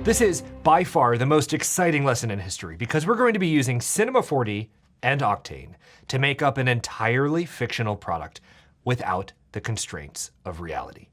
This is by far the most exciting lesson in history because we're going to be using Cinema 4D and Octane to make up an entirely fictional product without the constraints of reality.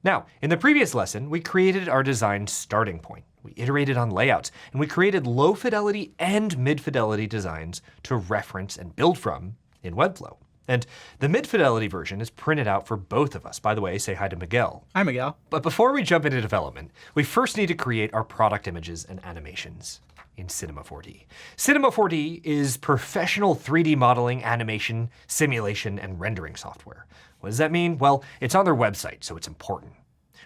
Now, in the previous lesson, we created our design starting point. We iterated on layouts, and we created low fidelity and mid fidelity designs to reference and build from in Webflow. And the mid-fidelity version is printed out for both of us. By the way, say hi to Miguel. Hi, Miguel. But before we jump into development, we first need to create our product images and animations in Cinema 4D. Cinema 4D is professional 3D modeling, animation, simulation, and rendering software. What does that mean? Well, it's on their website, so it's important.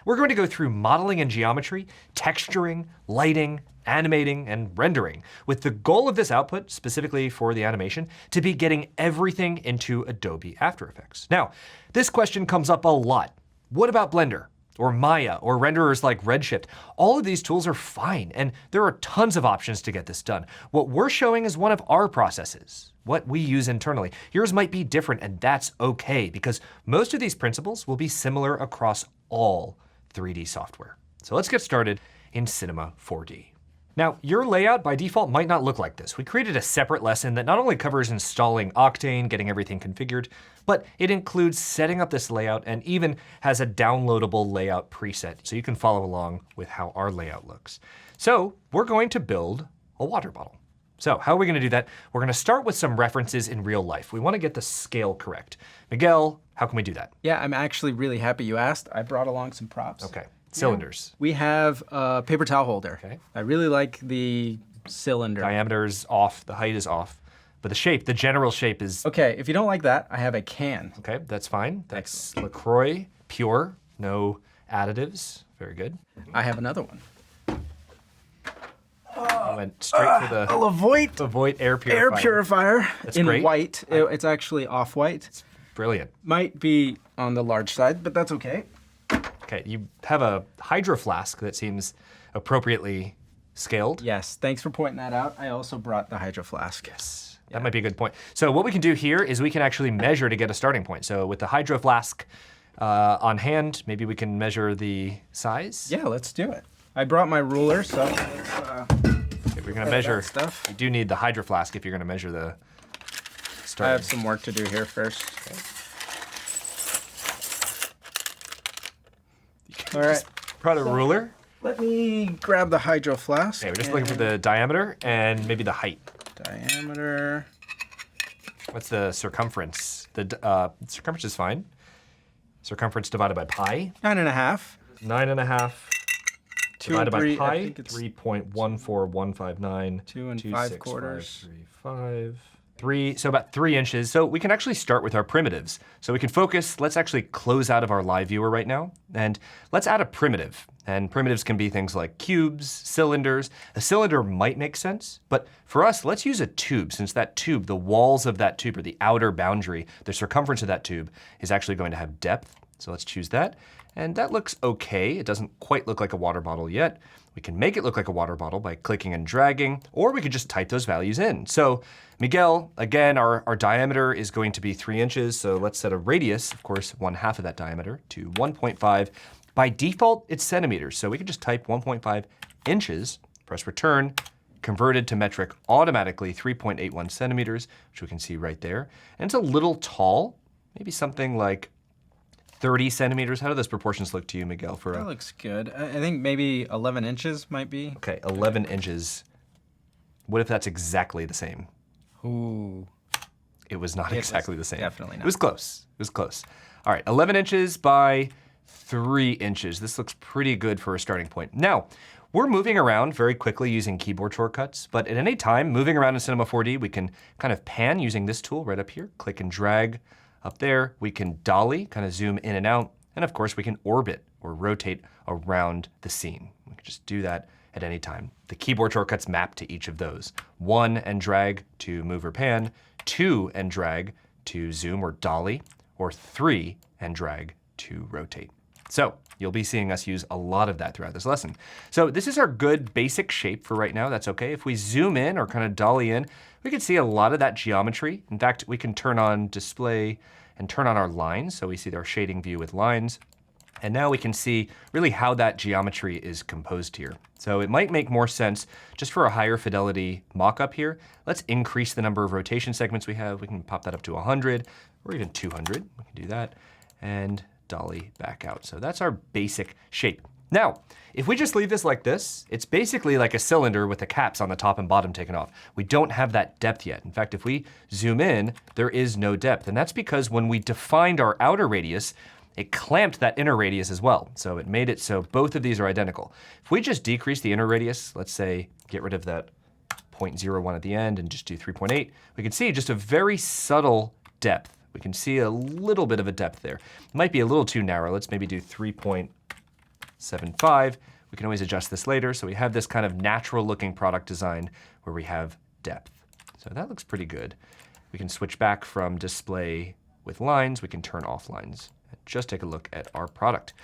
We're going to go through modeling and geometry, texturing, lighting, animating, and rendering, with the goal of this output, specifically for the animation, to be getting everything into Adobe After Effects. Now, this question comes up a lot. What about Blender, or Maya, or renderers like Redshift? All of these tools are fine, and there are tons of options to get this done. What we're showing is one of our processes, what we use internally. Yours might be different, and that's okay, because most of these principles will be similar across all 3D software. So let's get started in Cinema 4D. Now, your layout by default might not look like this. We created a separate lesson that not only covers installing Octane, getting everything configured, but it includes setting up this layout and even has a downloadable layout preset so you can follow along with how our layout looks. So we're going to build a water bottle. So how are we going to do that? We're going to start with some references in real life. We want to get the scale correct. Miguel, how can we do that? Yeah, I'm actually really happy you asked. I brought along some props. Okay. Cylinders. We have a paper towel holder. Okay. I really like the cylinder. Diameter is off, the height is off, but the shape, the general shape is... Okay, if you don't like that, I have a can. Okay, that's fine. That's LaCroix, pure, no additives. Very good. I have another one. I went straight for the Levoit air purifier. air purifier in great. white. It's actually off-white. Brilliant. Might be on the large side, but that's okay. Okay, you have a hydro flask that seems appropriately scaled. Yes, thanks for pointing that out. I also brought the hydro flask. Yes, that might be a good point. So what we can do here is we can actually measure to get a starting point. So with the hydro flask on hand, maybe we can measure the size. Yeah, let's do it. I brought my ruler, so let's, if we're gonna measure stuff. You do need the hydro flask if you're gonna measure the starting. I have some work to do here first. Okay. All right. Brought a ruler. Let me grab the hydro flask. Okay, we're just looking for the diameter and maybe the height. Diameter. What's the circumference? The circumference is fine. Circumference divided by pi. 9.5. 9.5 divided by pi. 3.14159. 2 and 5 quarters. 3, so about 3 inches. So we can actually start with our primitives. So we can focus, let's actually close out of our live viewer right now, and let's add a primitive. And primitives can be things like cubes, cylinders. A cylinder might make sense, but for us, let's use a tube, since that tube, the walls of that tube, or the outer boundary, the circumference of that tube, is actually going to have depth. So let's choose that. And that looks okay. It doesn't quite look like a water bottle yet. We can make it look like a water bottle by clicking and dragging, or we could just type those values in. So Miguel, again, our diameter is going to be 3 inches. So let's set a radius, of course, 1/2 of that diameter to 1.5. By default, it's centimeters. So we can just type 1.5 inches, press return, converted to metric automatically 3.81 centimeters, which we can see right there. And it's a little tall, maybe something like 30 centimeters. How do those proportions look to you, Miguel? That looks good. I think maybe 11 inches might be. Okay, 11 inches. What if that's exactly the same? Ooh. It was not exactly the same. Definitely not. It was close. It was close. All right, 11 inches by 3 inches. This looks pretty good for a starting point. Now, we're moving around very quickly using keyboard shortcuts, but at any time, moving around in Cinema 4D, we can kind of pan using this tool right up here, click and drag. Up there, we can dolly, kind of zoom in and out, and of course we can orbit or rotate around the scene. We can just do that at any time. The keyboard shortcuts map to each of those. 1 and drag to move or pan, 2 and drag to zoom or dolly, or 3 and drag to rotate. So you'll be seeing us use a lot of that throughout this lesson. So this is our good basic shape for right now. That's okay. If we zoom in or kind of dolly in, we can see a lot of that geometry. In fact, we can turn on display and turn on our lines. So we see our shading view with lines. And now we can see really how that geometry is composed here. So it might make more sense just for a higher fidelity mockup here. Let's increase the number of rotation segments we have. We can pop that up to 100 or even 200. We can do that and dolly back out. So that's our basic shape. Now, if we just leave this like this, it's basically like a cylinder with the caps on the top and bottom taken off. We don't have that depth yet. In fact, if we zoom in, there is no depth. And that's because when we defined our outer radius, it clamped that inner radius as well. So it made it so both of these are identical. If we just decrease the inner radius, let's say get rid of that 0.01 at the end and just do 3.8, we can see just a very subtle depth. We can see a little bit of a depth there. It might be a little too narrow. Let's maybe do 3.75. We can always adjust this later. So we have this kind of natural looking product design where we have depth. So that looks pretty good. We can switch back from display with lines. We can turn off lines. Just take a look at our product.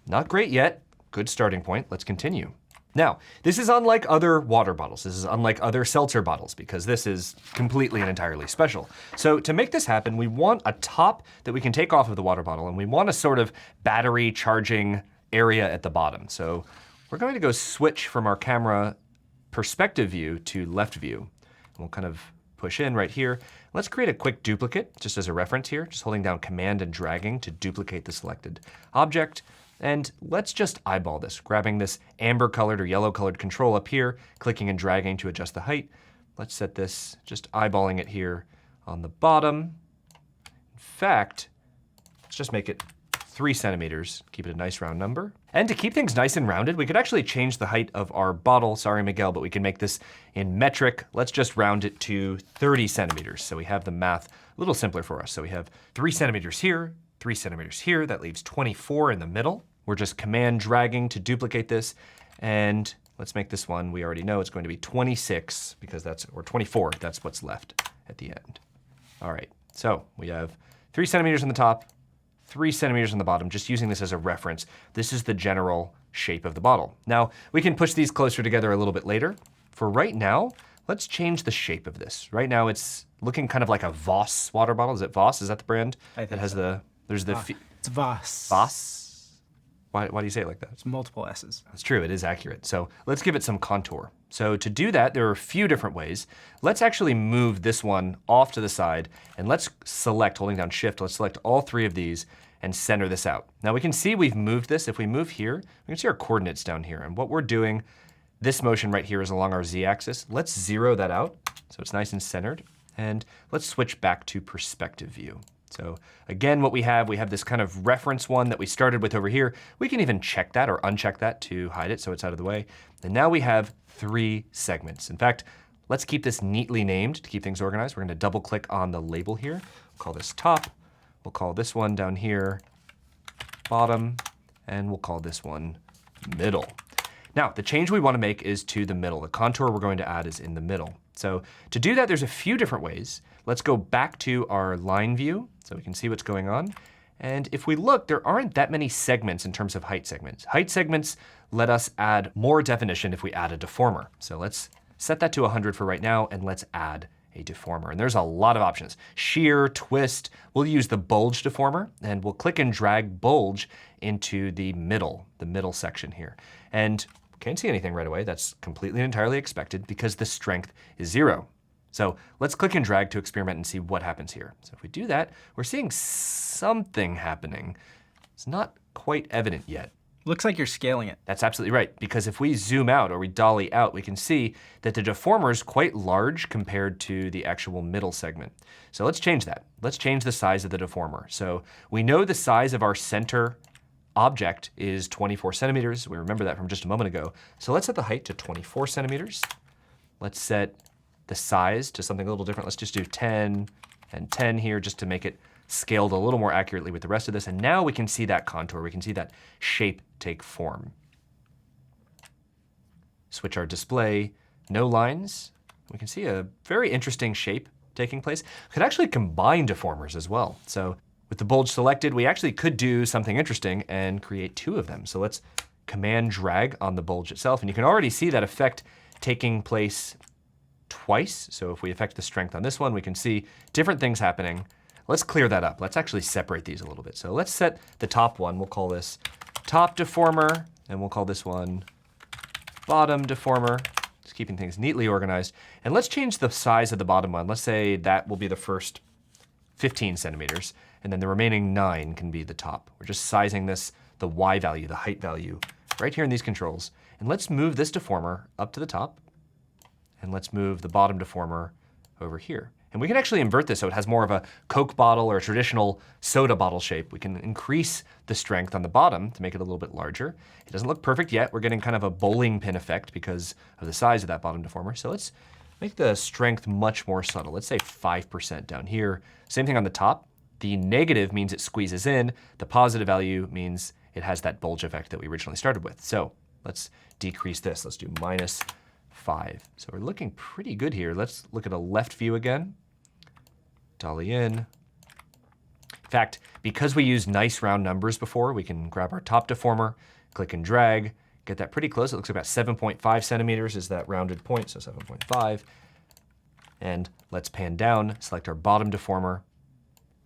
Not great yet. Good starting point. Let's continue. Now, this is unlike other water bottles. This is unlike other seltzer bottles because this is completely and entirely special. So to make this happen, we want a top that we can take off of the water bottle, and we want a sort of battery charging area at the bottom. So we're going to go switch from our camera perspective view to left view. We'll kind of push in right here. Let's create a quick duplicate just as a reference here, just holding down Command and dragging to duplicate the selected object. And let's just eyeball this, grabbing this amber colored or yellow colored control up here, clicking and dragging to adjust the height. Let's set this, just eyeballing it here on the bottom. In fact, let's just make it 3 centimeters, keep it a nice round number. And to keep things nice and rounded, we could actually change the height of our bottle. Sorry, Miguel, but we can make this in metric. Let's just round it to 30 centimeters. So we have the math a little simpler for us. So we have 3 centimeters here, 3 centimeters here. That leaves 24 in the middle. We're just command dragging to duplicate this. And let's make this one, we already know it's going to be 26 because that's, or 24, that's what's left at the end. All right, so we have 3 centimeters on the top, 3 centimeters on the bottom, just using this as a reference. This is the general shape of the bottle. Now, we can push these closer together a little bit later. For right now, let's change the shape of this. Right now, it's looking kind of like a Voss water bottle. Is it Voss? Is that the brand? I think that has so. There's the... It's Voss. Voss? Why do you say it like that? It's multiple S's. That's true, it is accurate. So let's give it some contour. So to do that, there are a few different ways. Let's actually move this one off to the side, and let's select, holding down Shift, let's select all 3 of these and center this out. Now we can see we've moved this. If we move here, we can see our coordinates down here. And what we're doing, this motion right here is along our Z-axis. Let's zero that out so it's nice and centered. And let's switch back to perspective view. So again, what we have this kind of reference one that we started with over here. We can even check that or uncheck that to hide it so it's out of the way. And now we have 3 segments. In fact, let's keep this neatly named to keep things organized. We're gonna double click on the label here. We'll call this top. We'll call this one down here bottom, and we'll call this one middle. Now, the change we wanna make is to the middle. The contour we're going to add is in the middle. So to do that, there's a few different ways. Let's go back to our line view so we can see what's going on. And if we look, there aren't that many segments in terms of height segments. Height segments let us add more definition if we add a deformer. So let's set that to 100 for right now, and let's add a deformer. And there's a lot of options. Shear, twist, we'll use the bulge deformer, and we'll click and drag bulge into the middle section here. And can't see anything right away. That's completely and entirely expected because the strength is 0. So let's click and drag to experiment and see what happens here. So if we do that, we're seeing something happening. It's not quite evident yet. Looks like you're scaling it. That's absolutely right, because if we zoom out or we dolly out, we can see that the deformer is quite large compared to the actual middle segment. So let's change that. Let's change the size of the deformer. So we know the size of our center object is 24 centimeters. We remember that from just a moment ago. So let's set the height to 24 centimeters. Let's set the size to something a little different. Let's just do 10 and 10 here just to make it scaled a little more accurately with the rest of this. And now we can see that contour. We can see that shape take form. Switch our display, no lines. We can see a very interesting shape taking place. We could actually combine deformers as well. So with the bulge selected, we actually could do something interesting and create 2 of them. So let's command drag on the bulge itself. And you can already see that effect taking place twice. So if we affect the strength on this one, we can see different things happening. Let's clear that up. Let's actually separate these a little bit. So let's set the top one, we'll call this top deformer, and we'll call this one bottom deformer. Just keeping things neatly organized. And let's change the size of the bottom one. Let's say that will be the first 15 centimeters, and then the remaining 9 can be the top. We're just sizing this, the Y value, the height value, right here in these controls. And let's move this deformer up to the top, and let's move the bottom deformer over here. And we can actually invert this so it has more of a Coke bottle or a traditional soda bottle shape. We can increase the strength on the bottom to make it a little bit larger. It doesn't look perfect yet. We're getting kind of a bowling pin effect because of the size of that bottom deformer. So let's make the strength much more subtle. Let's say 5% down here. Same thing on the top. The negative means it squeezes in. The positive value means it has that bulge effect that we originally started with. So let's decrease this. Let's do -5. So we're looking pretty good here. Let's look at a left view again. Dolly in. In fact, because we used nice round numbers before, we can grab our top deformer, click and drag, get that pretty close. It looks like about 7.5 centimeters is that rounded point, so 7.5. And let's pan down, select our bottom deformer,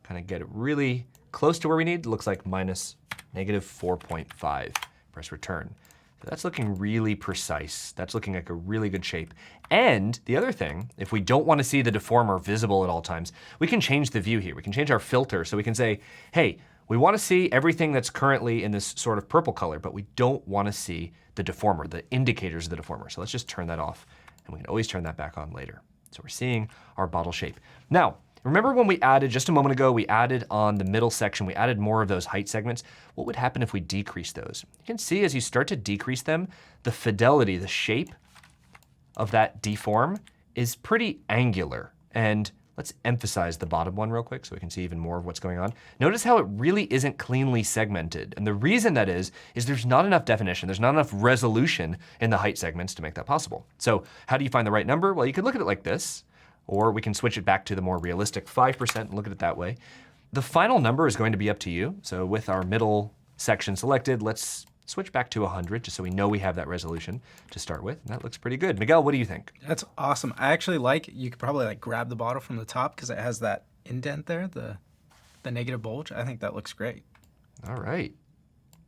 kind of get it really close to where we need. It looks like -4.5. Press return. So that's looking really precise. That's looking like a really good shape. And the other thing, if we don't want to see the deformer visible at all times, we can change the view here. We can change our filter. So we can say, hey, we want to see everything that's currently in this sort of purple color, but we don't want to see the deformer, the indicators of the deformer. So let's just turn that off, and we can always turn that back on later. So we're seeing our bottle shape. Now, remember when we added, just a moment ago, we added on the middle section, we added more of those height segments. What would happen if we decrease those? You can see as you start to decrease them, the fidelity, the shape of that deform is pretty angular. And let's emphasize the bottom one real quick so we can see even more of what's going on. Notice how it really isn't cleanly segmented. And the reason that is there's not enough definition, there's not enough resolution in the height segments to make that possible. So how do you find the right number? Well, you could look at it like this, or we can switch it back to the more realistic 5% and look at it that way. The final number is going to be up to you. So with our middle section selected, let's switch back to 100 just so we know we have that resolution to start with. And that looks pretty good. Miguel, what do you think? That's awesome. I actually like, you could probably like grab the bottle from the top because it has that indent there, the negative bulge. I think that looks great. All right.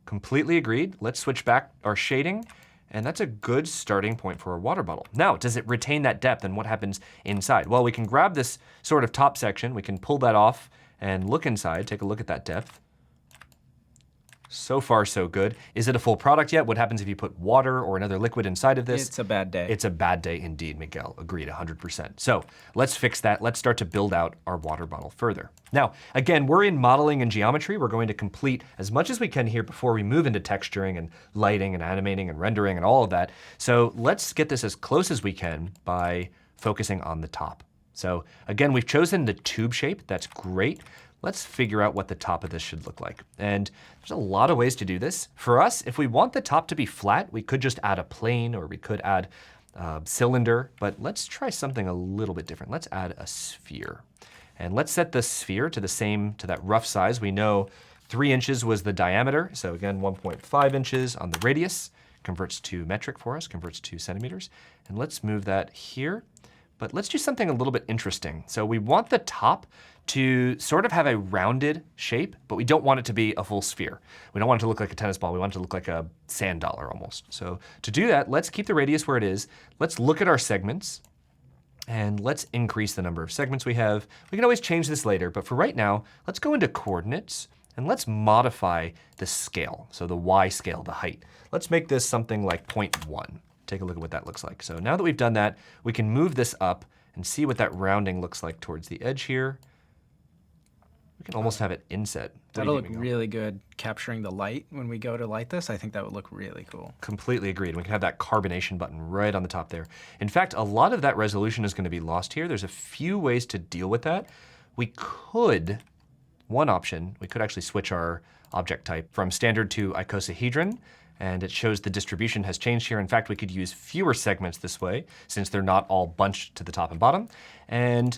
Completely agreed. Let's switch back our shading. And that's a good starting point for a water bottle. Now, does it retain that depth, and what happens inside? Well, we can grab this sort of top section, we can pull that off and look inside, take a look at that depth. So far, so good. Is it a full product yet? What happens if you put water or another liquid inside of this? It's a bad day. It's a bad day indeed, Miguel. Agreed, 100%. So let's fix that. Let's start to build out our water bottle further. Now, again, we're in modeling and geometry. We're going to complete as much as we can here before we move into texturing and lighting and animating and rendering and all of that. So let's get this as close as we can by focusing on the top. So again, we've chosen the tube shape. That's great. Let's figure out what the top of this should look like. And there's a lot of ways to do this. For us, if we want the top to be flat, we could just add a plane, or we could add a cylinder, but let's try something a little bit different. Let's add a sphere. And let's set the sphere to that rough size. We know 3 inches was the diameter. So again, 1.5 inches on the radius, converts to metric for us, converts to centimeters. And let's move that here. But let's do something a little bit interesting. So we want the top to sort of have a rounded shape, but we don't want it to be a full sphere. We don't want it to look like a tennis ball. We want it to look like a sand dollar almost. So to do that, let's keep the radius where it is. Let's look at our segments, and let's increase the number of segments we have. We can always change this later, but for right now, let's go into coordinates, and let's modify the scale. So the Y scale, the height. Let's make this something like 0.1. Take a look at what that looks like. So now that we've done that, we can move this up and see what that rounding looks like towards the edge here. We can almost have it inset. That'll look really good capturing the light when we go to light this. I think that would look really cool. Completely agreed. We can have that carbonation button right on the top there. In fact, a lot of that resolution is going to be lost here. There's a few ways to deal with that. We could, one option, we could actually switch our object type from standard to icosahedron, and it shows the distribution has changed here. In fact, we could use fewer segments this way since they're not all bunched to the top and bottom. And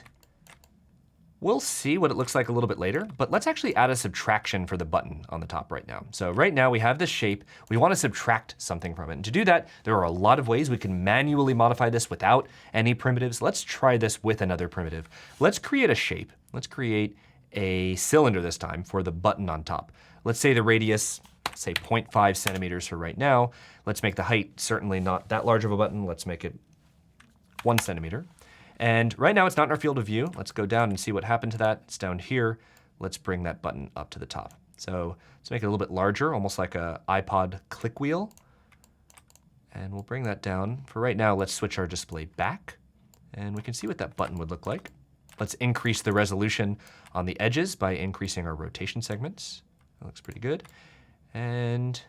we'll see what it looks like a little bit later, but let's actually add a subtraction for the button on the top right now. So right now we have this shape, we want to subtract something from it. And to do that, there are a lot of ways we can manually modify this without any primitives. Let's try this with another primitive. Let's create a shape. Let's create a cylinder this time for the button on top. Let's say the radius say 0.5 centimeters for right now. Let's make the height certainly not that large of a button. Let's make it 1 centimeter. And right now it's not in our field of view. Let's go down and see what happened to that. It's down here. Let's bring that button up to the top. So let's make it a little bit larger, almost like a iPod click wheel. And we'll bring that down. For right now, let's switch our display back. And we can see what that button would look like. Let's increase the resolution on the edges by increasing our rotation segments. That looks pretty good. And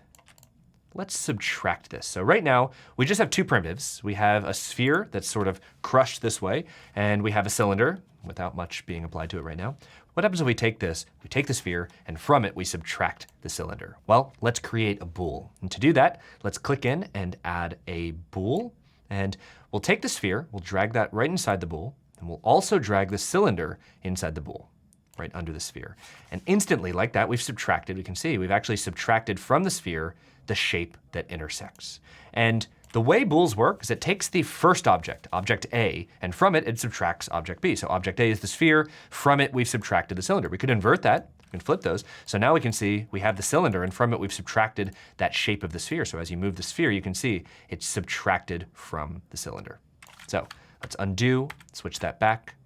let's subtract this. So right now, we just have two primitives. We have a sphere that's sort of crushed this way, and we have a cylinder without much being applied to it right now. What happens if we take this, we take the sphere, and from it we subtract the cylinder? Well, let's create a bool. And to do that, let's click in and add a bool. And we'll take the sphere, we'll drag that right inside the bool, and we'll also drag the cylinder inside the bool, right under the sphere. And instantly, like that, we've subtracted. We can see we've actually subtracted from the sphere the shape that intersects. And the way bools work is it takes the first object, object A, and from it, it subtracts object B. So object A is the sphere. From it, we've subtracted the cylinder. We could invert that. We can flip those. So now we can see we have the cylinder, and from it, we've subtracted that shape of the sphere. So as you move the sphere, you can see it's subtracted from the cylinder. So let's undo, switch that back.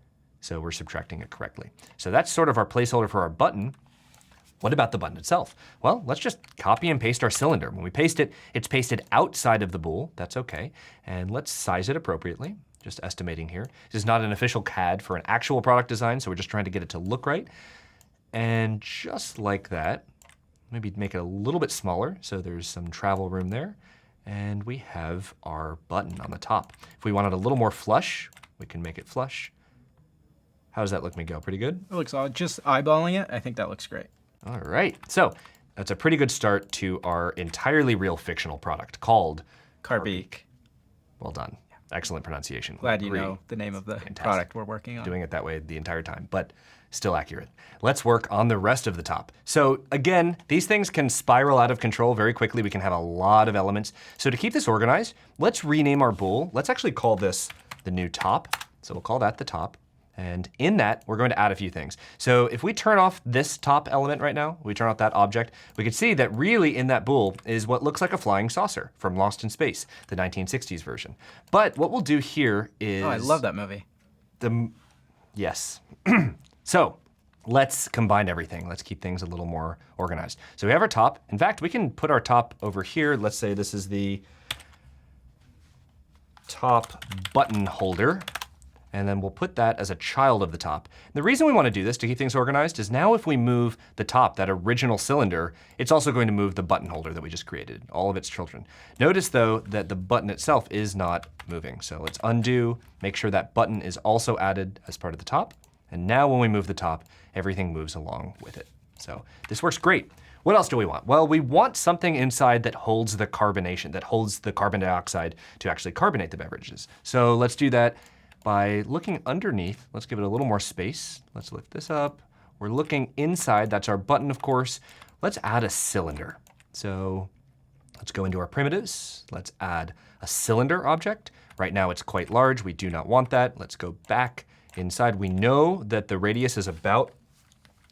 So we're subtracting it correctly. So that's sort of our placeholder for our button. What about the button itself? Well, let's just copy and paste our cylinder. When we paste it, it's pasted outside of the bool. That's okay. And let's size it appropriately. Just estimating here. This is not an official CAD for an actual product design, so we're just trying to get it to look right. And just like that, maybe make it a little bit smaller so there's some travel room there. And we have our button on the top. If we want it a little more flush, we can make it flush. How does that look, Miguel? Pretty good? It looks odd. Just eyeballing it, I think that looks great. All right, so that's a pretty good start to our entirely real fictional product called Carbeek. Well done. Excellent pronunciation. Glad you know the name of the product we're working on. Doing it that way the entire time, but still accurate. Let's work on the rest of the top. So again, these things can spiral out of control very quickly. We can have a lot of elements. So to keep this organized, let's rename our bool. Let's actually call this the new top. So we'll call that the top. And in that, we're going to add a few things. So if we turn off this top element right now, we turn off that object, we can see that really in that bool is what looks like a flying saucer from Lost in Space, the 1960s version. But what we'll do here is... Oh, I love that movie. Yes. So let's combine everything. Let's keep things a little more organized. So we have our top. In fact, we can put our top over here. Let's say this is the top button holder. And then we'll put that as a child of the top. And the reason we want to do this to keep things organized is now if we move the top, that original cylinder, it's also going to move the button holder that we just created, all of its children. Notice though that the button itself is not moving. So let's undo, make sure that button is also added as part of the top. And now when we move the top, everything moves along with it. So this works great. What else do we want? Well, we want something inside that holds the carbonation, that holds the carbon dioxide to actually carbonate the beverages. So let's do that by looking underneath. Let's give it a little more space. Let's lift this up. We're looking inside. That's our button, of course. Let's add a cylinder. So let's go into our primitives. Let's add a cylinder object. Right now it's quite large. We do not want that. Let's go back inside. We know that the radius is about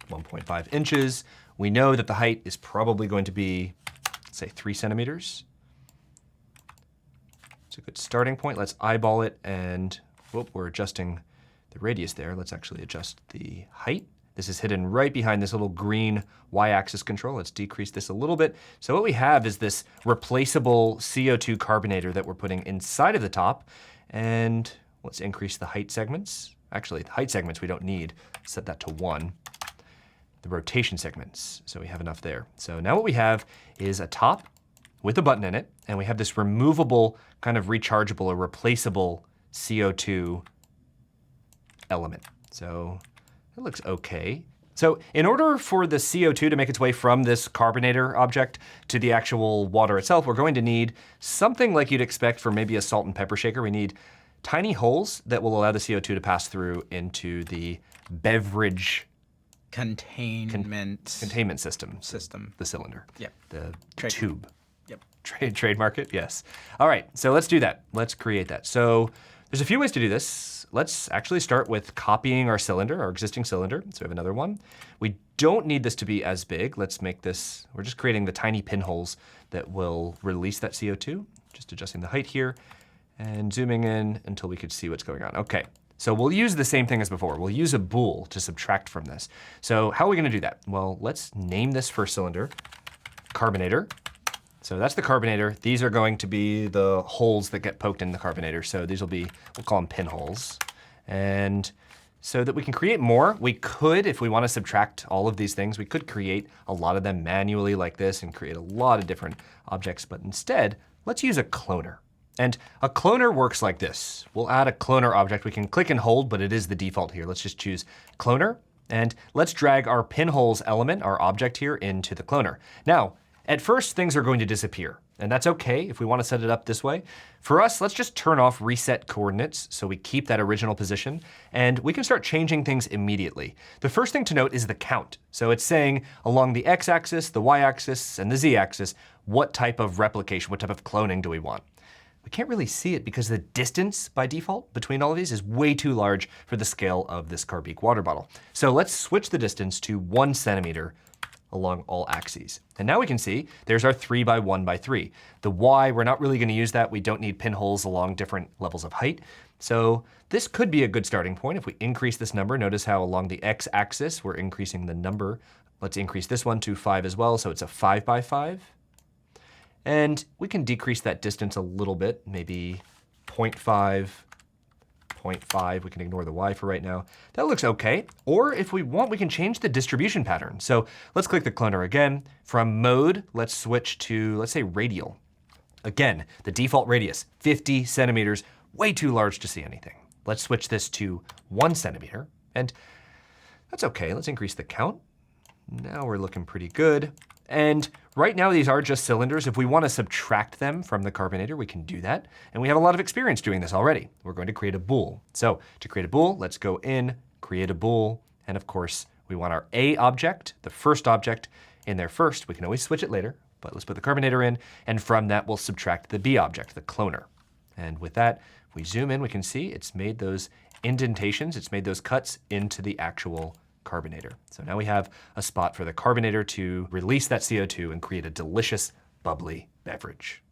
1.5 inches. We know that the height is probably going to be, let's say, 3 centimeters. It's a good starting point. Let's eyeball it and whoop, we're adjusting the radius there. Let's actually adjust the height. This is hidden right behind this little green y-axis control. Let's decrease this a little bit. So what we have is this replaceable CO2 carbonator that we're putting inside of the top. And let's increase the height segments. Actually, the height segments we don't need. Set that to 1. The rotation segments, so we have enough there. So now what we have is a top with a button in it, and we have this removable, kind of rechargeable or replaceable CO2 element. So it looks okay. So in order for the CO2 to make its way from this carbonator object to the actual water itself, we're going to need something like you'd expect for maybe a salt and pepper shaker. We need tiny holes that will allow the CO2 to pass through into the beverage containment system. The cylinder. Yep. The Trademark. tube. Yep. Trademark it, yes. All right, so let's do that. Let's create that. So There's a few ways to do this. Let's actually start with copying our cylinder, our existing cylinder. So we have another one. We don't need this to be as big. Let's make this, we're just creating the tiny pinholes that will release that CO2. Just adjusting the height here and zooming in until we could see what's going on. Okay, so we'll use the same thing as before. We'll use a bool to subtract from this. So how are we gonna do that? Well, let's name this first cylinder carbonator. So that's the carbonator. These are going to be the holes that get poked in the carbonator. So these will be, we'll call them pinholes. And so that we can create more, we could, if we want to subtract all of these things, we could create a lot of them manually like this and create a lot of different objects. But instead, let's use a cloner. And a cloner works like this. We'll add a cloner object. We can click and hold, but it is the default here. Let's just choose cloner. And let's drag our pinholes element, our object here, into the cloner. Now, at first, things are going to disappear, and that's okay if we want to set it up this way. For us, let's just turn off reset coordinates so we keep that original position, and we can start changing things immediately. The first thing to note is the count. So it's saying along the x-axis, the y-axis, and the z-axis, what type of replication, what type of cloning do we want? We can't really see it because the distance by default between all of these is way too large for the scale of this Carbeek water bottle. So let's switch the distance to 1 centimeter along all axes. And now we can see there's our 3 by 1 by 3. The Y, we're not really gonna use that. We don't need pinholes along different levels of height. So this could be a good starting point. If we increase this number, notice how along the X axis, we're increasing the number. Let's increase this one to 5 as well. So it's a 5 by 5. And we can decrease that distance a little bit, maybe 0.5, 0.5, we can ignore the Y for right now. That looks okay. Or if we want, we can change the distribution pattern. So let's click the cloner again. From mode, let's switch to, let's say radial. Again, the default radius, 50 centimeters, way too large to see anything. Let's switch this to 1 centimeter, and that's okay. Let's increase the count. Now we're looking pretty good. And right now, these are just cylinders. If we want to subtract them from the carbonator, we can do that. And we have a lot of experience doing this already. We're going to create a bool. So to create a bool, let's go in, create a bool. And of course, we want our A object, the first object, in there first. We can always switch it later, but let's put the carbonator in. And from that, we'll subtract the B object, the cloner. And with that, if we zoom in, we can see it's made those indentations. It's made those cuts into the actual carbonator. So now we have a spot for the carbonator to release that CO2 and create a delicious, bubbly beverage.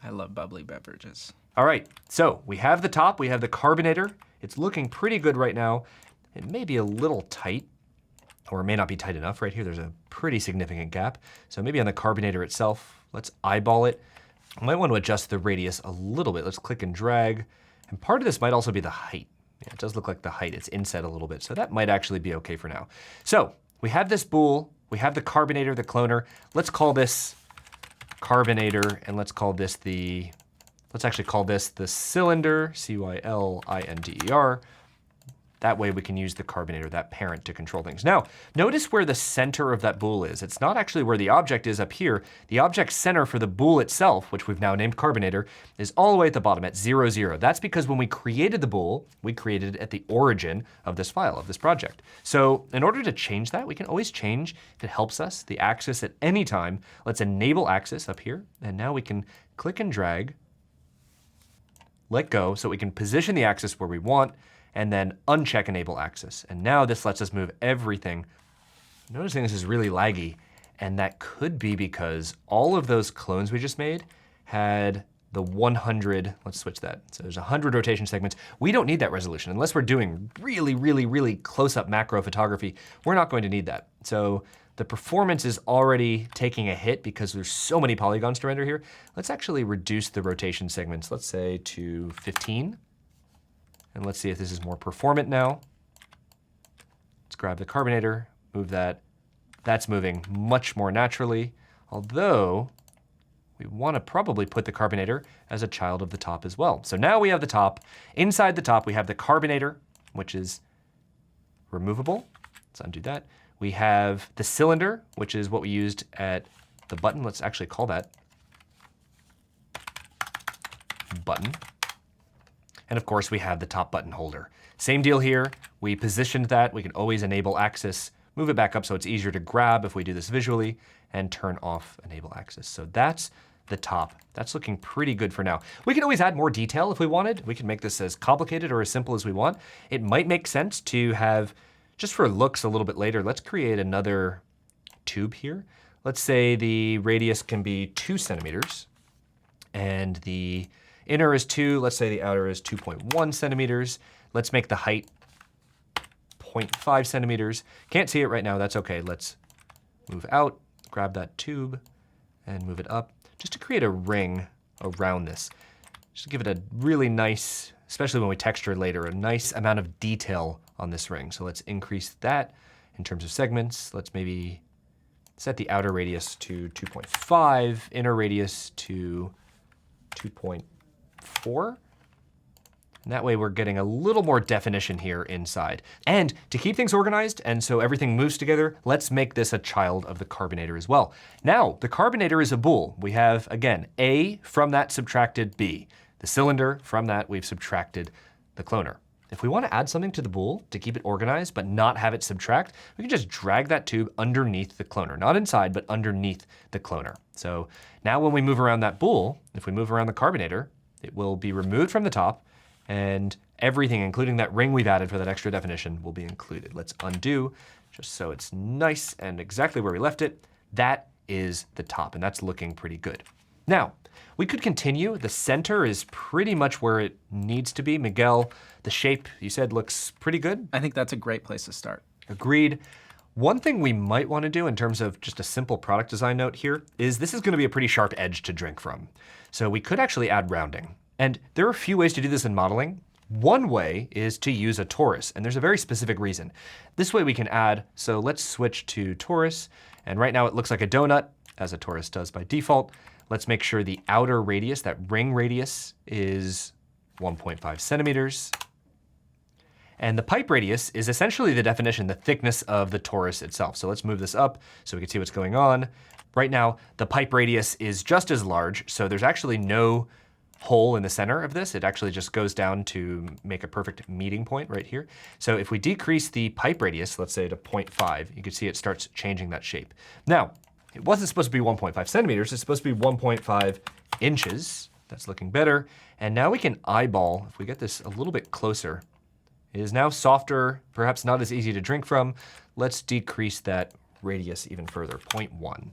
I love bubbly beverages. All right, so we have the top, we have the carbonator. It's looking pretty good right now. It may be a little tight, or it may not be tight enough. Right here, there's a pretty significant gap. So maybe on the carbonator itself, let's eyeball it. I might want to adjust the radius a little bit. Let's click and drag. And part of this might also be the height. Yeah, it does look like the height, it's inset a little bit, so that might actually be okay for now. So we have this bool, we have the carbonator, the cloner. Let's call this carbonator, and let's actually call this the cylinder, C-Y-L-I-N-D-E-R. That way we can use the carbonator, that parent, to control things. Now, notice where the center of that bool is. It's not actually where the object is up here. The object center for the bool itself, which we've now named carbonator, is all the way at the bottom at 0, 0. That's because when we created the bool, we created it at the origin of this file, of this project. So in order to change that, we can always change, if it helps us, the axis at any time. Let's enable axis up here, and now we can click and drag, let go, so we can position the axis where we want, and then uncheck enable axis. And now this lets us move everything. Noticing this is really laggy, and that could be because all of those clones we just made had the 100, let's switch that. So there's 100 rotation segments. We don't need that resolution. Unless we're doing really, really, really close-up macro photography, we're not going to need that. So the performance is already taking a hit because there's so many polygons to render here. Let's actually reduce the rotation segments, let's say to 15. And let's see if this is more performant now. Let's grab the carbonator, move that. That's moving much more naturally, although we want to probably put the carbonator as a child of the top as well. So now we have the top. Inside the top, we have the carbonator, which is removable. Let's undo that. We have the cylinder, which is what we used at the button. Let's actually call that button. And of course, we have the top button holder. Same deal here. We positioned that. We can always enable axis, move it back up so it's easier to grab if we do this visually, and turn off enable axis. So that's the top. That's looking pretty good for now. We can always add more detail if we wanted. We can make this as complicated or as simple as we want. It might make sense to have, just for looks a little bit later, let's create another tube here. Let's say the radius can be 2 centimeters and the inner is 2. Let's say the outer is 2.1 centimeters. Let's make the height 0.5 centimeters. Can't see it right now, that's okay. Let's move out, grab that tube and move it up just to create a ring around this. Just to give it a really nice, especially when we texture later, a nice amount of detail on this ring. So let's increase that in terms of segments. Let's maybe set the outer radius to 2.5, inner radius to 2.4. And that way we're getting a little more definition here inside. And to keep things organized and so everything moves together, let's make this a child of the carbonator as well. Now, the carbonator is a bool. We have, again, A, from that subtracted B. The cylinder, from that we've subtracted the cloner. If we want to add something to the bool to keep it organized but not have it subtract, we can just drag that tube underneath the cloner. Not inside, but underneath the cloner. So now when we move around that bool, if we move around the carbonator, it will be removed from the top, and everything, including that ring we've added for that extra definition, will be included. Let's undo, just so it's nice and exactly where we left it. That is the top, and that's looking pretty good. Now, we could continue. The center is pretty much where it needs to be. Miguel, the shape you said looks pretty good. I think that's a great place to start. Agreed. One thing we might want to do in terms of just a simple product design note here is this is going to be a pretty sharp edge to drink from. So we could actually add rounding. And there are a few ways to do this in modeling. One way is to use a torus, and there's a very specific reason. This way we can add, so let's switch to torus, and right now it looks like a donut, as a torus does by default. Let's make sure the outer radius, that ring radius, is 1.5 centimeters. And the pipe radius is essentially the definition, the thickness of the torus itself. So let's move this up so we can see what's going on. Right now, the pipe radius is just as large, so there's actually no hole in the center of this. It actually just goes down to make a perfect meeting point right here. So if we decrease the pipe radius, let's say to 0.5, you can see it starts changing that shape. Now, it wasn't supposed to be 1.5 centimeters, it's supposed to be 1.5 inches. That's looking better. And now we can eyeball, if we get this a little bit closer, it is now softer, perhaps not as easy to drink from. Let's decrease that radius even further, 0.1.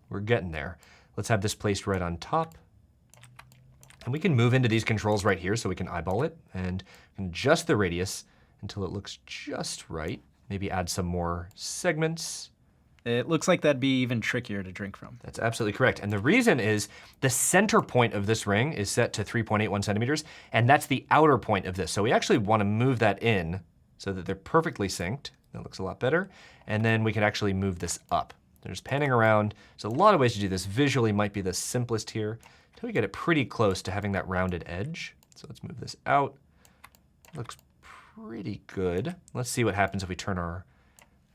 We're getting there. Let's have this placed right on top. And we can move into these controls right here so we can eyeball it and adjust the radius until it looks just right. Maybe add some more segments. It looks like that'd be even trickier to drink from. That's absolutely correct. And the reason is the center point of this ring is set to 3.81 centimeters, and that's the outer point of this. So we actually want to move that in so that they're perfectly synced. That looks a lot better. And then we can actually move this up. There's panning around. There's a lot of ways to do this. Visually might be the simplest here until we get it pretty close to having that rounded edge. So let's move this out. Looks pretty good. Let's see what happens if we turn our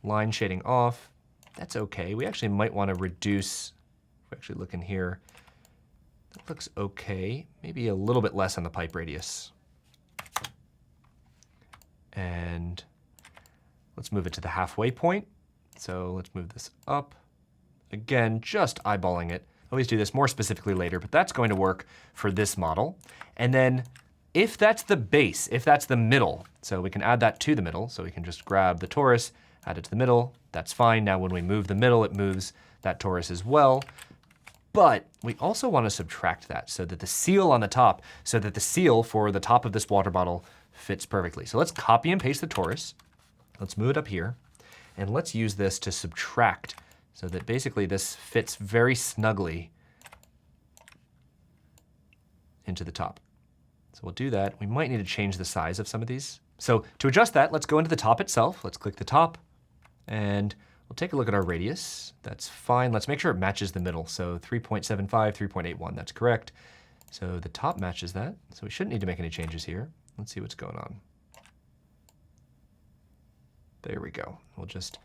line shading off. That's okay. We actually might want to reduce, if we actually look in here, that looks okay. Maybe a little bit less on the pipe radius. And let's move it to the halfway point. So let's move this up. Again, just eyeballing it. Always do this more specifically later, but that's going to work for this model. And then if that's the base, if that's the middle, so we can add that to the middle. So we can just grab the torus, add it to the middle. That's fine. Now when we move the middle, it moves that torus as well. But we also want to subtract that so that the seal on the top, so that the seal for the top of this water bottle fits perfectly. So let's copy and paste the torus. Let's move it up here. And let's use this to subtract so that basically this fits very snugly into the top. So we'll do that. We might need to change the size of some of these. So to adjust that, let's go into the top itself. Let's click the top and we'll take a look at our radius. That's fine. Let's make sure it matches the middle. So 3.75, 3.81, that's correct. So the top matches that. So we shouldn't need to make any changes here. Let's see what's going on. There we go. We'll just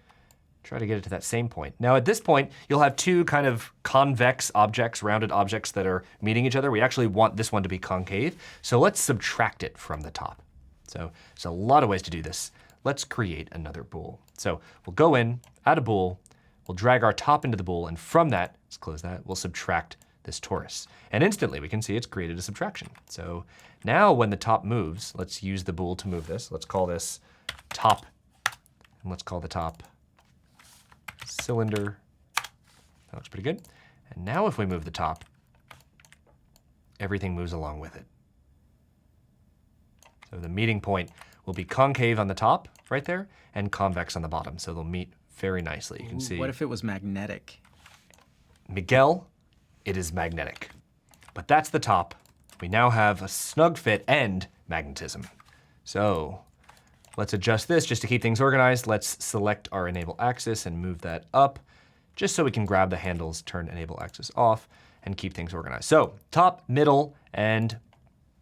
try to get it to that same point. Now at this point, you'll have two kind of convex objects, rounded objects that are meeting each other. We actually want this one to be concave. So let's subtract it from the top. So there's a lot of ways to do this. Let's create another bool. So we'll go in, add a bool, we'll drag our top into the bool, and from that, let's close that, we'll subtract this torus. And instantly we can see it's created a subtraction. So now when the top moves, let's use the bool to move this. Let's call this top, and let's call the top cylinder. That looks pretty good. And now if we move the top, everything moves along with it. So the meeting point will be concave on the top right there and convex on the bottom. So they'll meet very nicely. You can see. What if it was magnetic? Miguel, it is magnetic. But that's the top. We now have a snug fit and magnetism. So let's adjust this just to keep things organized. Let's select our enable axis and move that up just so we can grab the handles, turn enable axis off, and keep things organized. So top, middle, and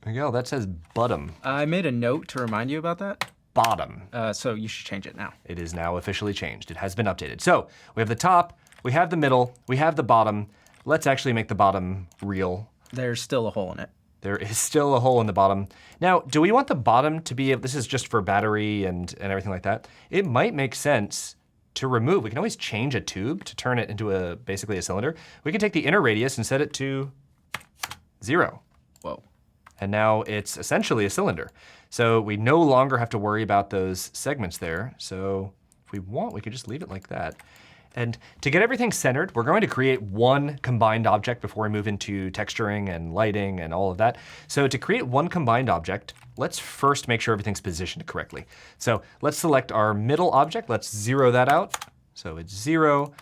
there you go, that says bottom. I made a note to remind you about that. Bottom. So you should change it now. It is now officially changed. It has been updated. So we have the top, we have the middle, we have the bottom. Let's actually make the bottom real. There's still a hole in it. There is still a hole in the bottom. Now, do we want the bottom to be, this is just for battery and everything like that. It might make sense to remove. We can always change a tube to turn it into basically a cylinder. We can take the inner radius and set it to 0. Whoa. And now it's essentially a cylinder. So we no longer have to worry about those segments there. So if we want, we could just leave it like that. And to get everything centered, we're going to create one combined object before we move into texturing and lighting and all of that. So to create one combined object, let's first make sure everything's positioned correctly. So let's select our middle object. Let's 0 that out. So it's 0.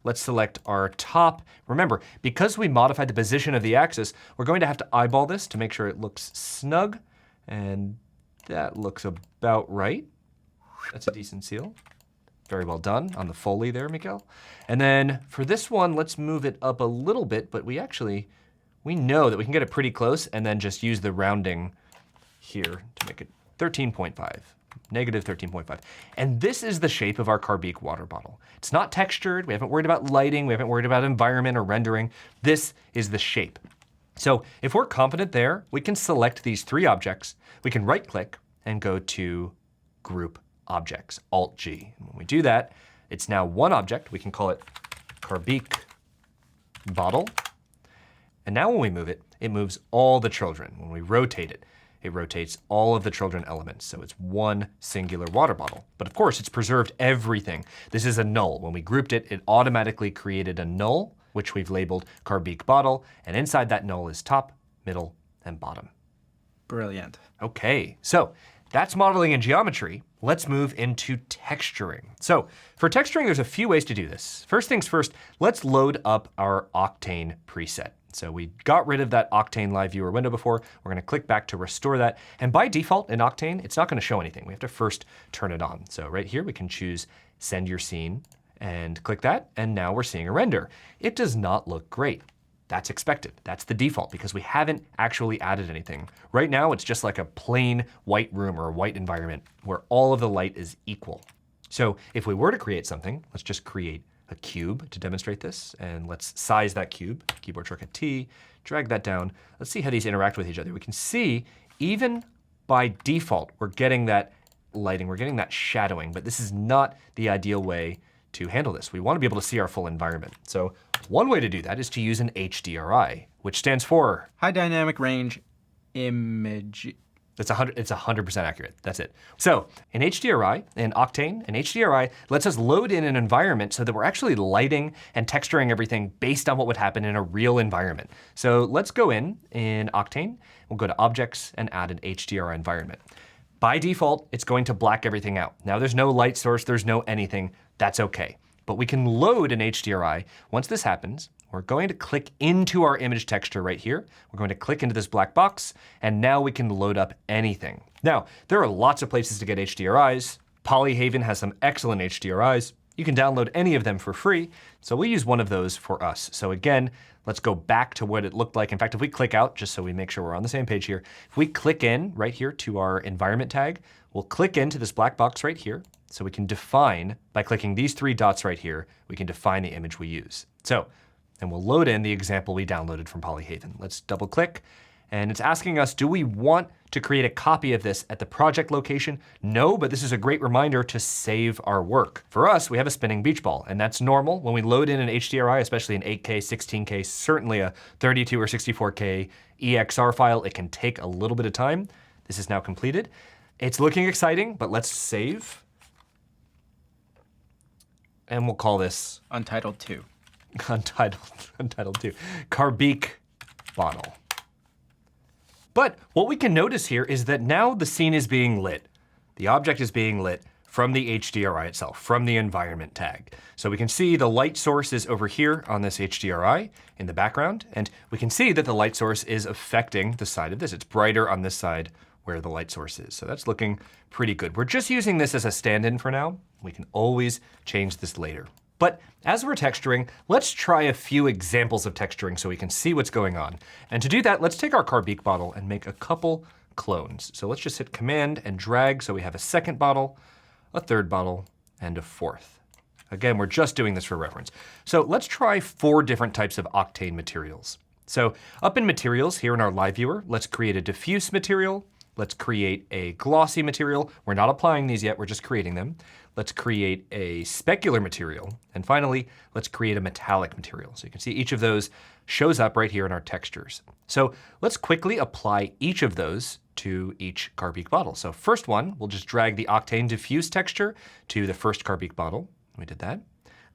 Let's select our top. Remember, because we modified the position of the axis, we're going to have to eyeball this to make sure it looks snug. And that looks about right. That's a decent seal. Very well done on the Foley there, Miguel. And then for this one, let's move it up a little bit, but we know that we can get it pretty close and then just use the rounding here to make it 13.5. Negative 13.5. And this is the shape of our Carbique water bottle. It's not textured. We haven't worried about lighting. We haven't worried about environment or rendering. This is the shape. So if we're confident there, we can select these 3 objects. We can right click and go to Group Objects, Alt-G. And when we do that, it's now one object. We can call it Carbique bottle. And now when we move it, it moves all the children. When we rotate it, it rotates all of the children elements. So it's one singular water bottle. But of course, it's preserved everything. This is a null. When we grouped it, it automatically created a null, which we've labeled Carbique bottle. And inside that null is top, middle, and bottom. Brilliant. Okay, so that's modeling in geometry. Let's move into texturing. So for texturing, there's a few ways to do this. First things first, let's load up our Octane preset. So we got rid of that Octane Live Viewer window before. We're gonna click back to restore that. And by default in Octane, it's not gonna show anything. We have to first turn it on. So right here, we can choose send your scene and click that. And now we're seeing a render. It does not look great. That's expected. That's the default because we haven't actually added anything. Right now, it's just like a plain white room or a white environment where all of the light is equal. So if we were to create something, let's just create a cube to demonstrate this. And let's size that cube, keyboard shortcut T, drag that down. Let's see how these interact with each other. We can see even by default, we're getting that lighting, we're getting that shadowing, but this is not the ideal way to handle this. We want to be able to see our full environment. So one way to do that is to use an HDRI, which stands for High Dynamic Range Image. It's 100% accurate. That's it. So in HDRI, in Octane, an HDRI lets us load in an environment so that we're actually lighting and texturing everything based on what would happen in a real environment. So let's go in Octane. We'll go to Objects and add an HDRI environment. By default, it's going to black everything out. Now there's no light source, there's no anything. That's okay. But we can load an HDRI. Once this happens, we're going to click into our image texture right here. We're going to click into this black box, and now we can load up anything. Now, there are lots of places to get HDRIs. Polyhaven has some excellent HDRIs. You can download any of them for free, so we'll use one of those for us. So again, let's go back to what it looked like. In fact, if we click out, just so we make sure we're on the same page here, if we click in right here to our environment tag, we'll click into this black box right here. So we can define, by clicking these 3 dots right here, we can define the image we use. So, and we'll load in the example we downloaded from Polyhaven. Let's double click, and it's asking us, do we want to create a copy of this at the project location? No, but this is a great reminder to save our work. For us, we have a spinning beach ball, and that's normal. When we load in an HDRI, especially an 8K, 16K, certainly a 32 or 64K EXR file, it can take a little bit of time. This is now completed. It's looking exciting, but let's save. And we'll call this Untitled 2. Untitled 2. Carbique bottle. But what we can notice here is that now the scene is being lit. The object is being lit from the HDRI itself, from the environment tag. So we can see the light source is over here on this HDRI in the background, and we can see that the light source is affecting the side of this. It's brighter on this side where the light source is. So that's looking pretty good. We're just using this as a stand-in for now. We can always change this later. But as we're texturing, let's try a few examples of texturing so we can see what's going on. And to do that, let's take our Carbique bottle and make a couple clones. So let's just hit Command and drag so we have a second bottle, a third bottle, and a fourth. Again, we're just doing this for reference. So let's try 4 different types of Octane materials. So up in materials here in our live viewer, let's create a diffuse material. Let's create a glossy material. We're not applying these yet, we're just creating them. Let's create a specular material. And finally, let's create a metallic material. So you can see each of those shows up right here in our textures. So let's quickly apply each of those to each Carbique bottle. So first one, we'll just drag the Octane diffuse texture to the first Carbique bottle. We did that.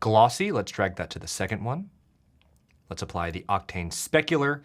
Glossy, let's drag that to the second one. Let's apply the Octane specular.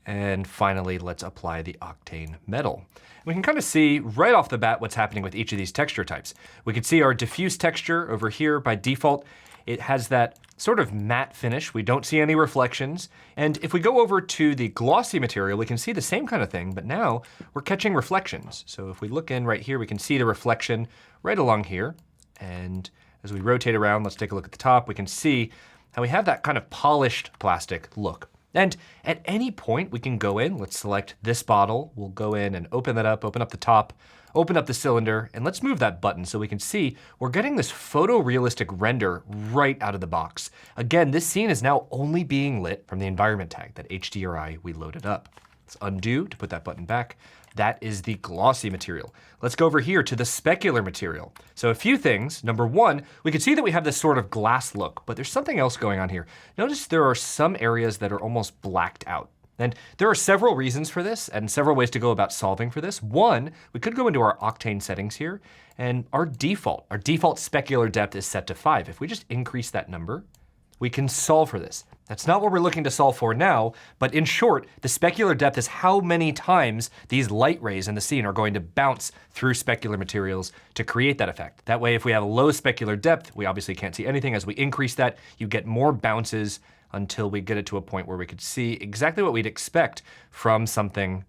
And finally, let's apply the Octane metal. We can kind of see right off the bat what's happening with each of these texture types. We can see our diffuse texture over here by default. It has that sort of matte finish. We don't see any reflections. And if we go over to the glossy material, we can see the same kind of thing, but now we're catching reflections. So if we look in right here, we can see the reflection right along here. And as we rotate around, let's take a look at the top. We can see how we have that kind of polished plastic look. And at any point we can go in, let's select this bottle. We'll go in and open that up, open up the top, open up the cylinder, and let's move that button so we can see we're getting this photorealistic render right out of the box. Again, this scene is now only being lit from the environment tag, that HDRI we loaded up. Let's undo to put that button back. That is the glossy material. Let's go over here to the specular material. So a few things. Number one, we can see that we have this sort of glass look, but there's something else going on here. Notice there are some areas that are almost blacked out. And there are several reasons for this and several ways to go about solving for this. One, we could go into our Octane settings here, and our default specular depth is set to 5. If we just increase that number, we can solve for this. That's not what we're looking to solve for now, but in short, the specular depth is how many times these light rays in the scene are going to bounce through specular materials to create that effect. That way, if we have a low specular depth, we obviously can't see anything. As we increase that, you get more bounces until we get it to a point where we could see exactly what we'd expect from something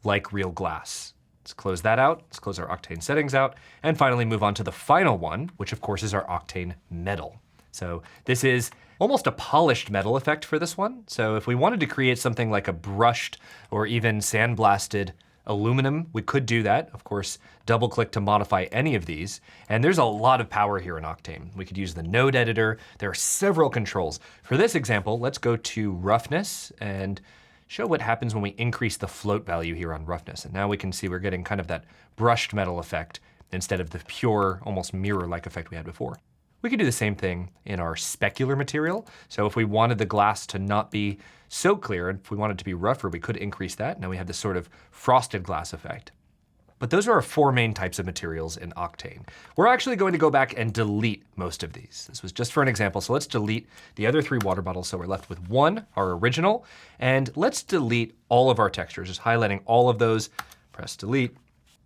like real glass. Let's close that out. Let's close our Octane settings out, and finally move on to the final one, which of course is our Octane metal. So this is almost a polished metal effect for this one. So if we wanted to create something like a brushed or even sandblasted aluminum, we could do that. Of course, double click to modify any of these. And there's a lot of power here in Octane. We could use the node editor. There are several controls. For this example, let's go to roughness and show what happens when we increase the float value here on roughness. And now we can see we're getting kind of that brushed metal effect instead of the pure, almost mirror-like effect we had before. We could do the same thing in our specular material. So if we wanted the glass to not be so clear, and if we wanted it to be rougher, we could increase that. Now we have this sort of frosted glass effect. But those are our 4 main types of materials in Octane. We're actually going to go back and delete most of these. This was just for an example, so let's delete the other 3 water bottles. So we're left with 1, our original, and let's delete all of our textures, just highlighting all of those, press delete,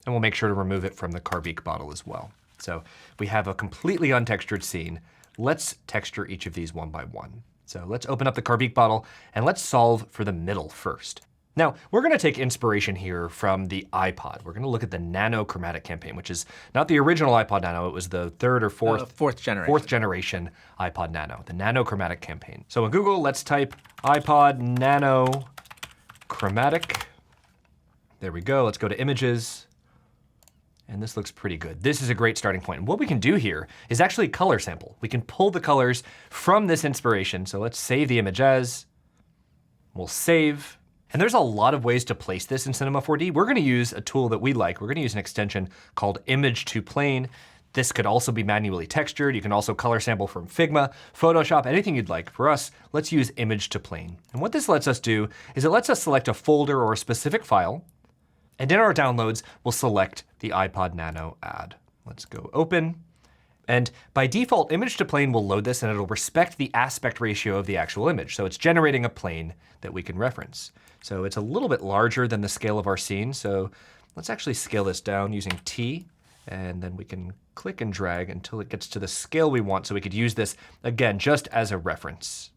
and we'll make sure to remove it from the Carbique bottle as well. So we have a completely untextured scene. Let's texture each of these one by one. So let's open up the Carbique bottle and let's solve for the middle first. Now, we're gonna take inspiration here from the iPod. We're gonna look at the Nano Chromatic campaign, which is not the original iPod Nano, it was the third or fourth generation iPod Nano, the Nano Chromatic campaign. So in Google, let's type iPod Nano Chromatic. There we go, let's go to images. And this looks pretty good. This is a great starting point. And what we can do here is actually color sample. We can pull the colors from this inspiration. So let's save the image as, we'll save, And there's a lot of ways to place this in Cinema 4D. We're gonna use a tool that we like. We're gonna use an extension called Image to Plane. This could also be manually textured. You can also color sample from Figma, Photoshop, anything you'd like. For us, let's use Image to Plane. And what this lets us do is it lets us select a folder or a specific file. And in our downloads, we'll select the iPod Nano ad. Let's go open. And by default, Image to Plane will load this and it'll respect the aspect ratio of the actual image. So it's generating a plane that we can reference. So it's a little bit larger than the scale of our scene. So let's actually scale this down using T, and then we can click and drag until it gets to the scale we want. So we could use this, again, just as a reference.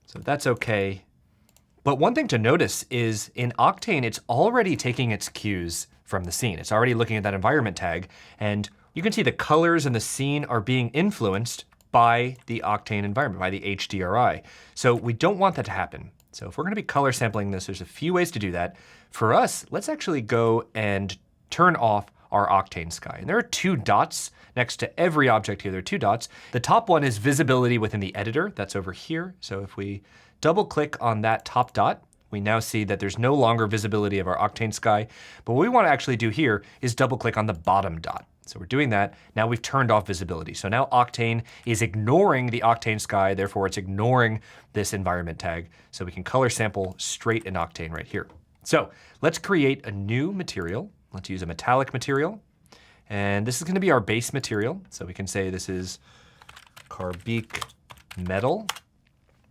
So that's okay. But one thing to notice is in Octane, it's already taking its cues from the scene. It's already looking at that environment tag, and you can see the colors in the scene are being influenced by the Octane environment, by the HDRI. So we don't want that to happen. So if we're gonna be color sampling this, there's a few ways to do that. For us, let's actually go and turn off our Octane sky. And there are 2 dots next to every object here. There are 2 dots. The top one is visibility within the editor. That's over here. So if we double click on that top dot, we now see that there's no longer visibility of our Octane sky. But what we want to actually do here is double click on the bottom dot. So we're doing that. Now we've turned off visibility. So now Octane is ignoring the Octane sky, therefore it's ignoring this environment tag. So we can color sample straight in Octane right here. So let's create a new material. Let's use a metallic material. And this is going to be our base material. So we can say this is carbonic metal.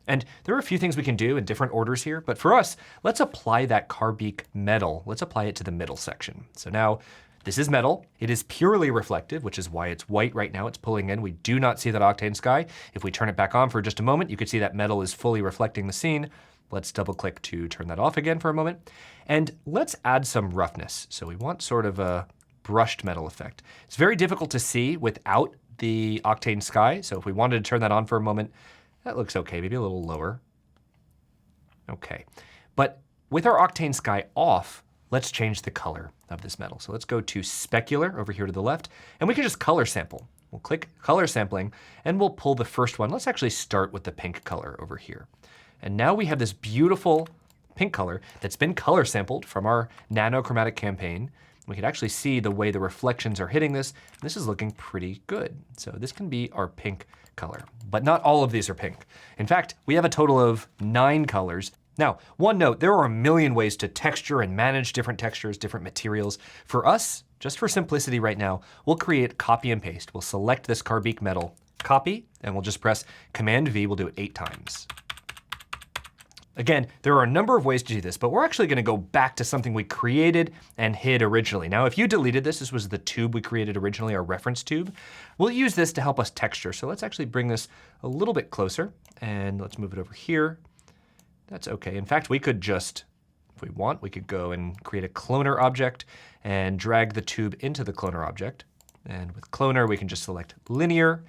And there are a few things we can do in different orders here, but for us, let's apply that carbonic metal. Let's apply it to the middle section. So now this is metal. It is purely reflective, which is why it's white right now. It's pulling in. We do not see that Octane sky. If we turn it back on for just a moment, you can see that metal is fully reflecting the scene. Let's double click to turn that off again for a moment. And let's add some roughness. So we want sort of a brushed metal effect. It's very difficult to see without the Octane sky. So if we wanted to turn that on for a moment, that looks okay, maybe a little lower. Okay, but with our Octane sky off, let's change the color of this metal. So let's go to specular over here to the left, and we can just color sample. We'll click color sampling, and we'll pull the first one. Let's actually start with the pink color over here. And now we have this beautiful pink color that's been color sampled from our nanochromatic campaign. We can actually see the way the reflections are hitting this. This is looking pretty good. So this can be our pink color, but not all of these are pink. In fact, we have a total of 9 colors. Now, one note, there are a million ways to texture and manage different textures, different materials. For us, just for simplicity right now, we'll create copy and paste. We'll select this carbonic metal, copy, and we'll just press Command V, we'll do it 8 times. Again, there are a number of ways to do this, but we're actually gonna go back to something we created and hid originally. Now, if you deleted this was the tube we created originally, our reference tube. We'll use this to help us texture. So let's actually bring this a little bit closer and let's move it over here. That's okay. In fact, we could just, if we want, we could go and create a cloner object and drag the tube into the cloner object. And with cloner, we can just select linear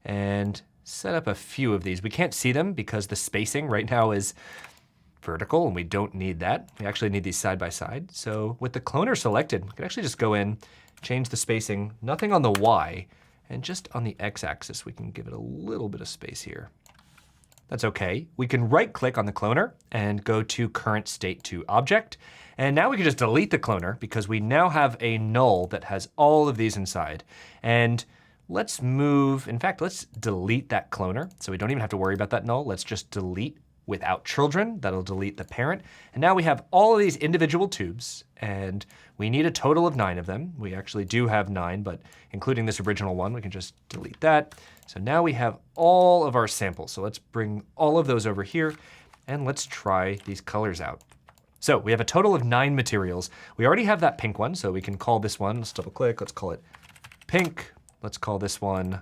and set up a few of these. We can't see them because the spacing right now is vertical and we don't need that. We actually need these side by side. So with the cloner selected, we can actually just go in, change the spacing, nothing on the Y, and just on the X axis, we can give it a little bit of space here. That's okay. We can right click on the cloner and go to current state to object. And now we can just delete the cloner because we now have a null that has all of these inside. And let's move, in fact, let's delete that cloner. So we don't even have to worry about that null. Let's just delete without children. That'll delete the parent. And now we have all of these individual tubes and we need a total of 9 of them. We actually do have 9, but including this original one, we can just delete that. So now we have all of our samples. So let's bring all of those over here and let's try these colors out. So we have a total of 9 materials. We already have that pink one, so we can call this one, let's double click, let's call it pink. Let's call this one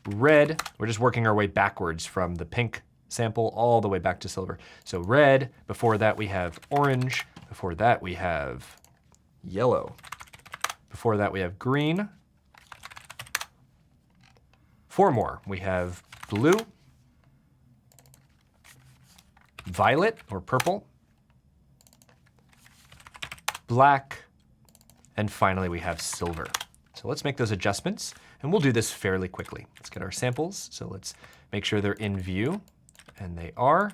red. We're just working our way backwards from the pink sample all the way back to silver. So red, before that we have orange, before that we have yellow, before that we have green. 4 more. We have blue, violet or purple, black, and finally we have silver. So let's make those adjustments and we'll do this fairly quickly. Let's get our samples. So let's make sure they're in view, and they are.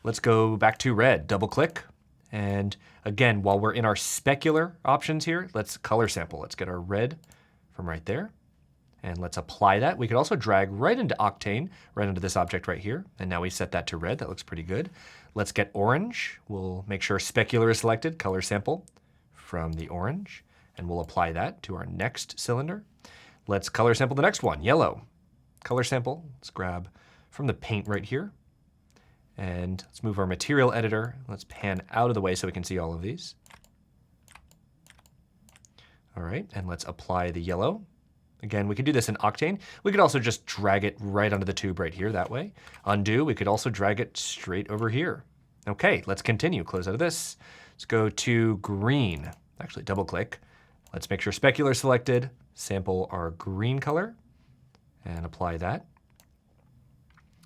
Let's go back to red, double click. And again, while we're in our specular options here, let's color sample. Let's get our red from right there. And let's apply that. We could also drag right into Octane, right into this object right here. And now we set that to red. That looks pretty good. Let's get orange. We'll make sure specular is selected, color sample from the orange. And we'll apply that to our next cylinder. Let's color sample the next one, yellow. Color sample, let's grab from the paint right here. And let's move our material editor. Let's pan out of the way so we can see all of these. All right, and let's apply the yellow. Again, we could do this in Octane. We could also just drag it right onto the tube right here that way. Undo, we could also drag it straight over here. Okay, let's continue. Close out of this. Let's go to green. Actually, double click. Let's make sure specular is selected. Sample our green color and apply that.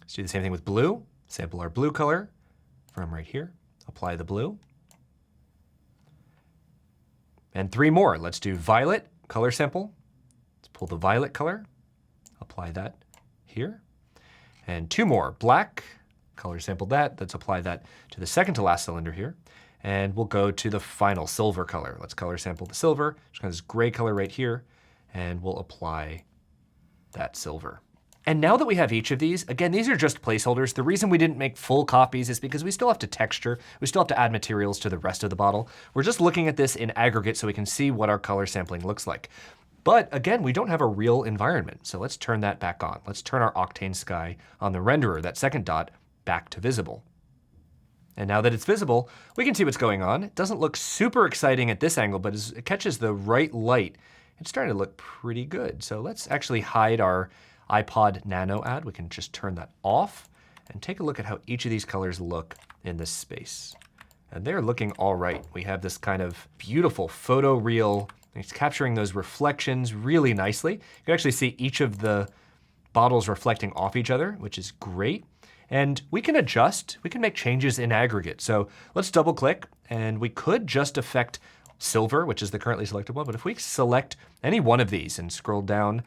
Let's do the same thing with blue. Sample our blue color from right here. Apply the blue. And 3 more. Let's do violet, color sample. Pull the violet color, apply that here. And 2 more, black, color sample that. Let's apply that to the second to last cylinder here. And we'll go to the final silver color. Let's color sample the silver, just got this gray color right here, and we'll apply that silver. And now that we have each of these, again, these are just placeholders. The reason we didn't make full copies is because we still have to texture. We still have to add materials to the rest of the bottle. We're just looking at this in aggregate so we can see what our color sampling looks like. But again, we don't have a real environment, so let's turn that back on. Let's turn our Octane sky on the renderer, that second dot, back to visible. And now that it's visible, we can see what's going on. It doesn't look super exciting at this angle, but as it catches the right light, it's starting to look pretty good. So let's actually hide our iPod Nano ad. We can just turn that off and take a look at how each of these colors look in this space. And they're looking all right. We have this kind of beautiful photoreal. It's capturing those reflections really nicely. You can actually see each of the bottles reflecting off each other, which is great. And we can adjust, we can make changes in aggregate. So let's double click, and we could just affect silver, which is the currently selected one. But if we select any one of these and scroll down,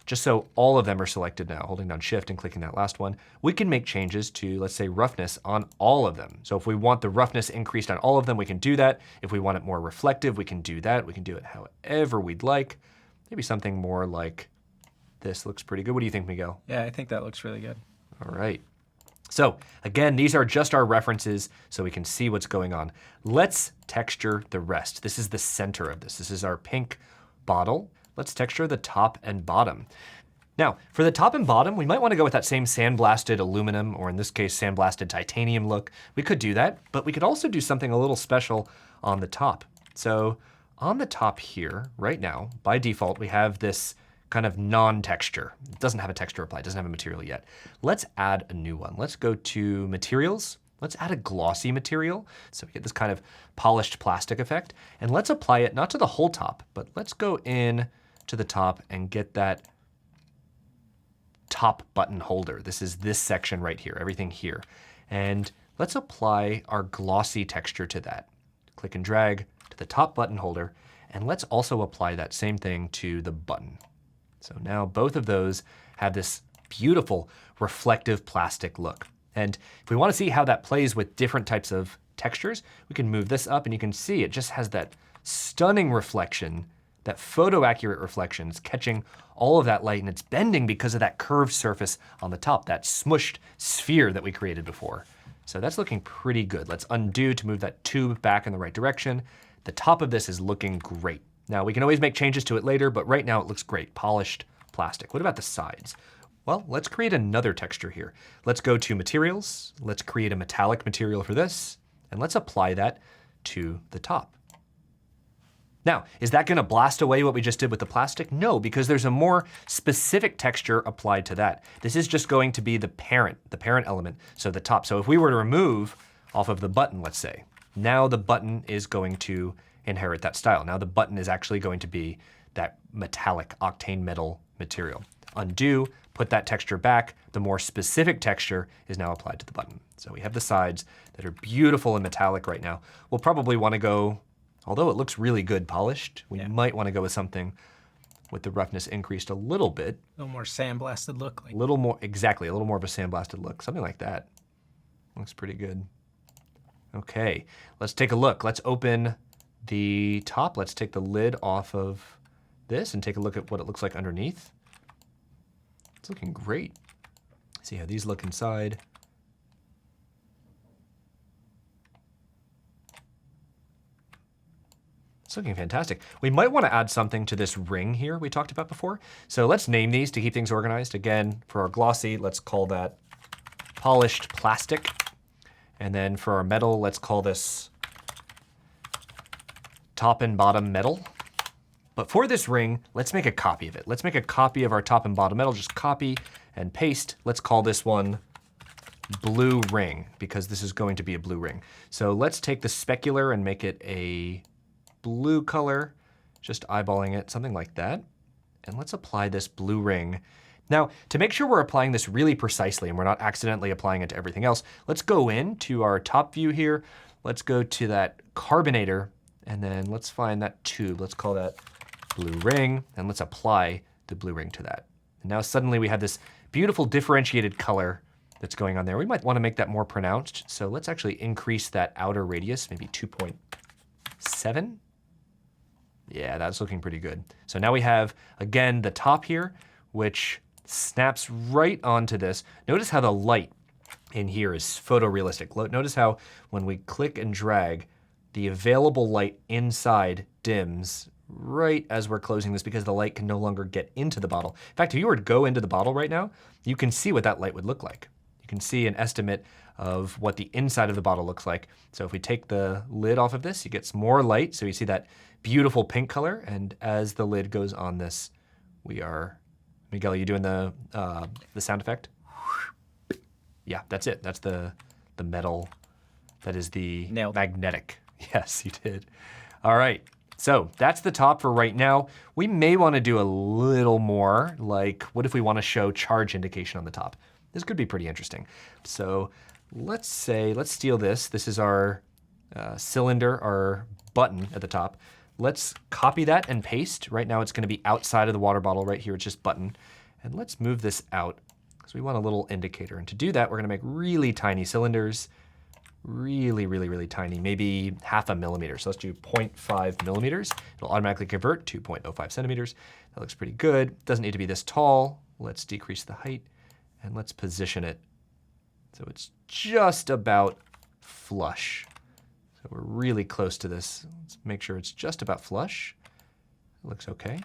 just so all of them are selected now, holding down Shift and clicking that last one, we can make changes to, let's say, roughness on all of them. So if we want the roughness increased on all of them, we can do that. If we want it more reflective, we can do that. We can do it however we'd like. Maybe something more like this looks pretty good. What do you think, Miguel? Yeah, I think that looks really good. All right. So again, these are just our references so we can see what's going on. Let's texture the rest. This is the center of this. This is our pink bottle. Let's texture the top and bottom. Now, for the top and bottom, we might want to go with that same sandblasted aluminum, or in this case, sandblasted titanium look. We could do that, but we could also do something a little special on the top. So on the top here, right now, by default, we have this kind of non-texture. It doesn't have a texture applied, doesn't have a material yet. Let's add a new one. Let's go to materials. Let's add a glossy material. So we get this kind of polished plastic effect. And let's apply it not to the whole top, but let's go in to the top and get that top button holder. This is this section right here, everything here. And let's apply our glossy texture to that. Click and drag to the top button holder. And let's also apply that same thing to the button. So now both of those have this beautiful reflective plastic look. And if we want to see how that plays with different types of textures, we can move this up and you can see it just has that stunning reflection, that photo accurate reflection. It's catching all of that light and it's bending because of that curved surface on the top, that smushed sphere that we created before. So that's looking pretty good. Let's undo to move that tube back in the right direction. The top of this is looking great. Now we can always make changes to it later, but right now it looks great, polished plastic. What about the sides? Well, let's create another texture here. Let's go to materials. Let's create a metallic material for this, and let's apply that to the top. Now, is that gonna blast away what we just did with the plastic? No, because there's a more specific texture applied to that. This is just going to be the parent element, so the top. So if we were to remove off of the button, let's say, now the button is going to inherit that style. Now the button is actually going to be that metallic octane metal material. Undo, put that texture back. The more specific texture is now applied to the button. So we have the sides that are beautiful and metallic right now. We'll probably want to go, although it looks really good polished, we might want to go with something with the roughness increased a little bit. A little more sandblasted look. A little more, exactly, a little more of a sandblasted look, something like that. Looks pretty good. Okay, let's take a look. Let's open the top. Let's take the lid off of this and take a look at what it looks like underneath. It's looking great. See how these look inside. It's looking fantastic. We might want to add something to this ring here we talked about before. So let's name these to keep things organized. Again, for our glossy, let's call that polished plastic. And then for our metal, let's call this top and bottom metal. But for this ring, let's make a copy of it. Let's make a copy of our top and bottom metal. Just copy and paste. Let's call this one blue ring, because this is going to be a blue ring. So let's take the specular and make it a blue color, just eyeballing it, something like that. And let's apply this blue ring. Now, to make sure we're applying this really precisely and we're not accidentally applying it to everything else, let's go into our top view here. Let's go to that carbonator, and then let's find that tube. Let's call that blue ring, and let's apply the blue ring to that. And now suddenly we have this beautiful differentiated color that's going on there. We might want to make that more pronounced. So let's actually increase that outer radius, maybe 2.7. Yeah, that's looking pretty good. So now we have, again, the top here, which snaps right onto this. Notice how the light in here is photorealistic. Notice how when we click and drag, the available light inside dims right as we're closing this, because the light can no longer get into the bottle. In fact, if you were to go into the bottle right now, you can see what that light would look like. You can see an estimate of what the inside of the bottle looks like. So if we take the lid off of this, you get some more light. So you see that beautiful pink color. And as the lid goes on this, we are, Miguel, are you doing the sound effect? Yeah, that's it. That's the metal. That is the magnetic. Yes, you did. All right. So that's the top for right now. We may want to do a little more, like what if we want to show charge indication on the top? This could be pretty interesting. So let's steal this. This is our cylinder, our button at the top. Let's copy that and paste. Right now it's going to be outside of the water bottle. Right here it's just button. And let's move this out because we want a little indicator. And to do that, we're going to make really tiny cylinders. Really, really, really tiny, maybe 0.5 millimeter. So let's do 0.5 millimeters. It'll automatically convert to 0.05 centimeters. That looks pretty good. Doesn't need to be this tall. Let's decrease the height and let's position it so it's just about flush. So we're really close to this. Let's make sure it's just about flush. It looks okay.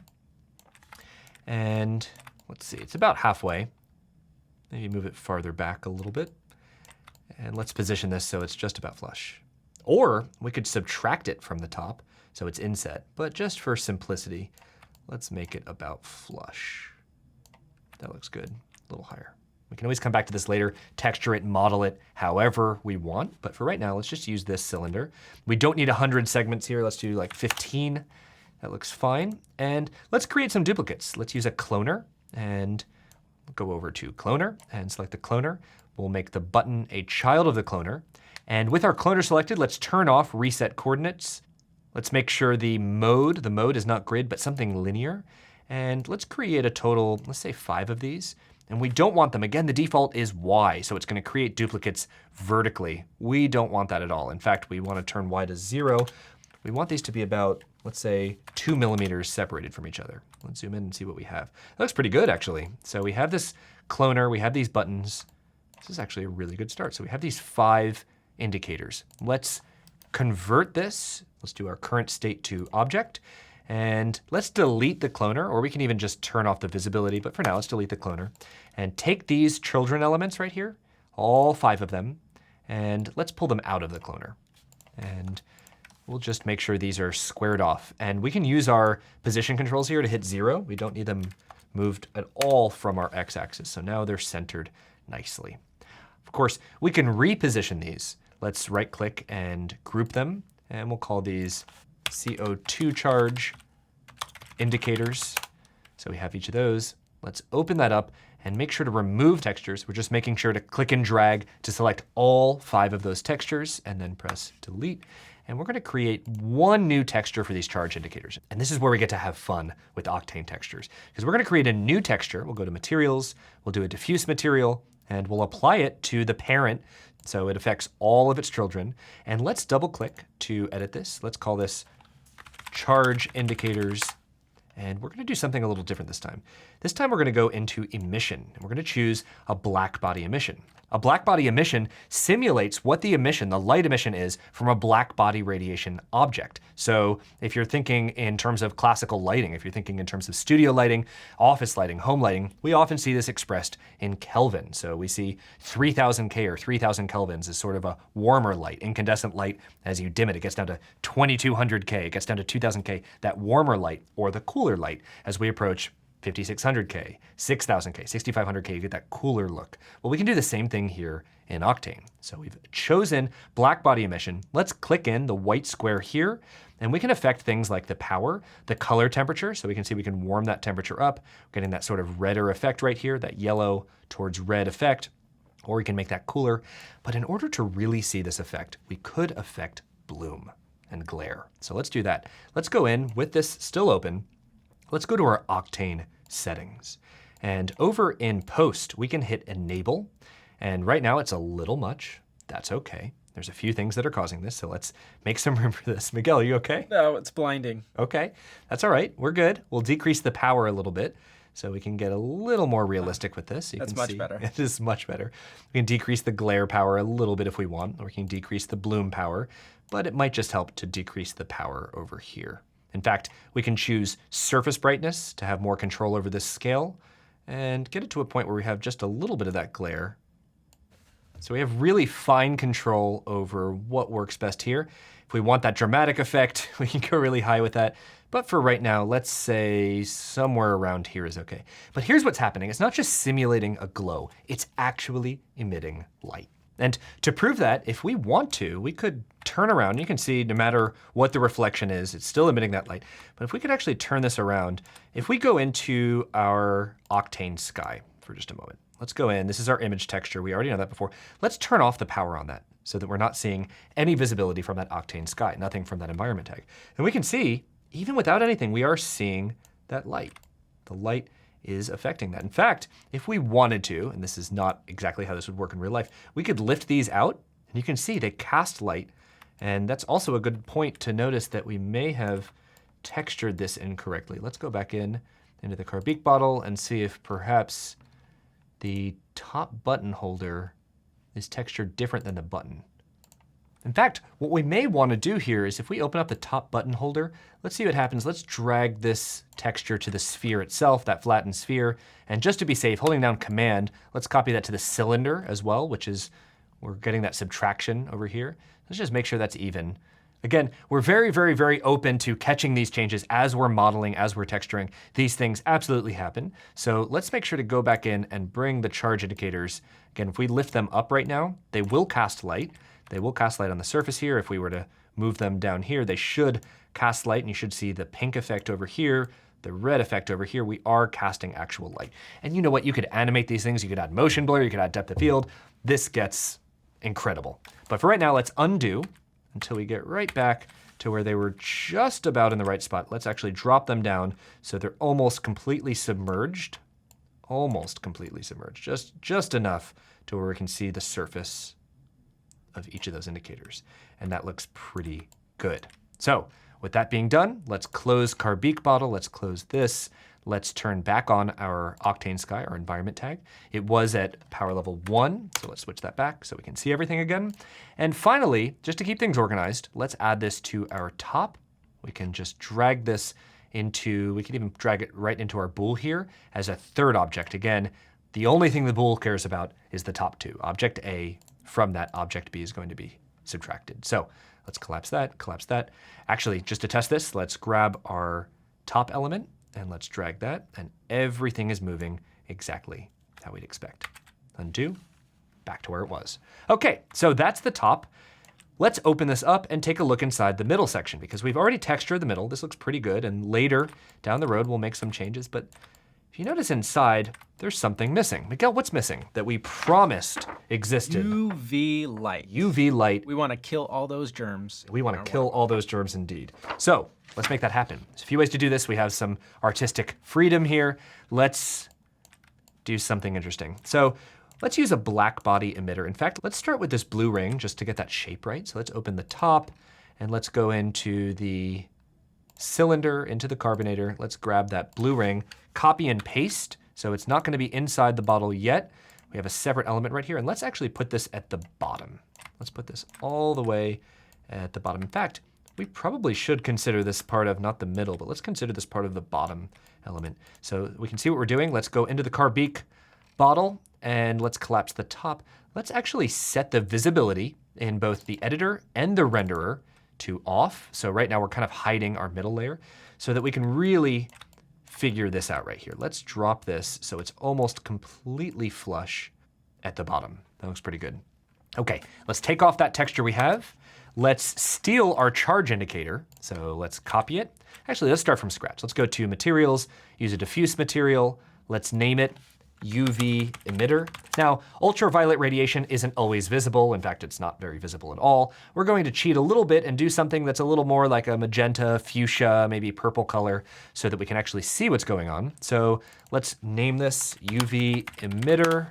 And let's see, it's about halfway. Maybe move it farther back a little bit. And let's position this so it's just about flush. Or we could subtract it from the top so it's inset, but just for simplicity, let's make it about flush. That looks good, a little higher. We can always come back to this later, texture it, model it however we want, but for right now, let's just use this cylinder. We don't need 100 segments here, let's do like 15. That looks fine. And let's create some duplicates. Let's use a cloner and go over to cloner and select the cloner. We'll make the button a child of the cloner. And with our cloner selected, let's turn off reset coordinates. Let's make sure the mode is not grid, but something linear. And let's create a total, let's say 5 of these. And we don't want them, again, the default is Y, so it's gonna create duplicates vertically. We don't want that at all. In fact, we wanna turn Y to 0. We want these to be about, let's say, 2 millimeters separated from each other. Let's zoom in and see what we have. That looks pretty good, actually. So we have this cloner, we have these buttons. This is actually a really good start. So we have these 5 indicators. Let's convert this. Let's do our current state to object. And let's delete the cloner, or we can even just turn off the visibility. But for now, let's delete the cloner. And take these children elements right here, all 5 of them, and let's pull them out of the cloner. And we'll just make sure these are squared off. And we can use our position controls here to hit 0. We don't need them moved at all from our x-axis. So now they're centered nicely. Of course, we can reposition these. Let's right click and group them. And we'll call these CO2 charge indicators. So we have each of those. Let's open that up and make sure to remove textures. We're just making sure to click and drag to select all 5 of those textures and then press delete. And we're gonna create one new texture for these charge indicators. And this is where we get to have fun with Octane textures, because we're gonna create a new texture. We'll go to materials, we'll do a diffuse material, and we'll apply it to the parent So it affects all of its children. And let's double click to edit this. Let's call this charge indicators. And we're going to do something a little different this time. This time we're going to go into emission. And we're going to choose a black body emission. A black body emission simulates what the emission, the light emission is from a black body radiation object. So if you're thinking in terms of classical lighting, if you're thinking in terms of studio lighting, office lighting, home lighting, we often see this expressed in Kelvin. So we see 3000 K or 3000 kelvins as sort of a warmer light. Incandescent light, as you dim it, it gets down to 2200 K, it gets down to 2000 K. That warmer light or the cooler light as we approach 5600K, 6000K, 6500K, you get that cooler look. Well, we can do the same thing here in Octane. So we've chosen black body emission. Let's click in the white square here, and we can affect things like the power, the color temperature. So we can see we can warm that temperature up, getting that sort of redder effect right here, that yellow towards red effect, or we can make that cooler. But in order to really see this effect, we could affect bloom and glare. So let's do that. Let's go in with this still open. Let's go to our Octane settings. And over in Post, we can hit Enable. And right now it's a little much. That's okay. There's a few things that are causing this, so let's make some room for this. Miguel, are you okay? No, it's blinding. Okay, that's all right. We're good. We'll decrease the power a little bit so we can get a little more realistic with this. That's much better. It is much better. We can decrease the glare power a little bit if we want, or we can decrease the bloom power, but it might just help to decrease the power over here. In fact, we can choose surface brightness to have more control over this scale and get it to a point where we have just a little bit of that glare. So we have really fine control over what works best here. If we want that dramatic effect, we can go really high with that. But for right now, let's say somewhere around here is okay. But here's what's happening. It's not just simulating a glow, it's actually emitting light. And to prove that, if we want to, we could turn around. You can see no matter what the reflection is, it's still emitting that light. But if we could actually turn this around, if we go into our Octane sky for just a moment, let's go in. This is our image texture. We already know that before. Let's turn off the power on that so that we're not seeing any visibility from that Octane sky, nothing from that environment tag. And we can see, even without anything, we are seeing that light. The light is affecting that. In fact, if we wanted to, and this is not exactly how this would work in real life, we could lift these out and you can see they cast light. And that's also a good point to notice that we may have textured this incorrectly. Let's go back into the Carbic bottle and see if perhaps the top button holder is textured different than the button. In fact, what we may want to do here is if we open up the top button holder, let's see what happens. Let's drag this texture to the sphere itself, that flattened sphere. And just to be safe, holding down Command, let's copy that to the cylinder as well, which is, we're getting that subtraction over here. Let's just make sure that's even. Again, we're very, very, very open to catching these changes as we're modeling, as we're texturing. These things absolutely happen. So let's make sure to go back in and bring the charge indicators. Again, if we lift them up right now, they will cast light. They will cast light on the surface here. If we were to move them down here, they should cast light, and you should see the pink effect over here, the red effect over here. We are casting actual light. And you know what? You could animate these things. You could add motion blur. You could add depth of field. This gets incredible. But for right now, let's undo until we get right back to where they were just about in the right spot. Let's actually drop them down so they're almost completely submerged. Almost completely submerged. Just enough to where we can see the surface of each of those indicators. And that looks pretty good. So with that being done, let's close Carbic bottle. Let's close this. Let's turn back on our Octane Sky, our environment tag. It was at power level 1, so let's switch that back so we can see everything again. And finally, just to keep things organized, let's add this to our top. We can just drag this into, we can even drag it right into our bool here as a third object. Again, the only thing the bool cares about is the top two. Object A from that object B is going to be subtracted. So let's collapse that, collapse that. Actually, just to test this, let's grab our top element and let's drag that, and everything is moving exactly how we'd expect. Undo, back to where it was. Okay, so that's the top. Let's open this up and take a look inside the middle section because we've already textured the middle. This looks pretty good, and later down the road we'll make some changes, but if you notice inside, there's something missing. Miguel, what's missing that we promised existed? UV light. UV light. We want to kill all those germs. We want to kill all those germs indeed. So let's make that happen. There's a few ways to do this. We have some artistic freedom here. Let's do something interesting. So Let's use a black body emitter. In fact, let's start with this blue ring just to get that shape right. So let's open the top and let's go into the cylinder, into the carbonator. Let's grab that blue ring, copy and paste. So it's not going to be inside the bottle yet. We have a separate element right here. And let's actually put this at the bottom. Let's put this all the way at the bottom. In fact, we probably should consider this part of, not the middle, but let's consider this part of the bottom element. So we can see what we're doing. Let's go into the Carbeak bottle and let's collapse the top. Let's actually set the visibility in both the editor and the renderer to off. So right now we're kind of hiding our middle layer so that we can really figure this out right here. Let's drop this so it's almost completely flush at the bottom. That looks pretty good. Okay, let's take off that texture we have. Let's steal our charge indicator. So let's copy it. Actually, let's start from scratch. Let's go to materials, use a diffuse material. Let's name it UV emitter. Now, ultraviolet radiation isn't always visible. In fact, it's not very visible at all. We're going to cheat a little bit and do something that's a little more like a magenta, fuchsia, maybe purple color so that we can actually see what's going on. So let's name this UV emitter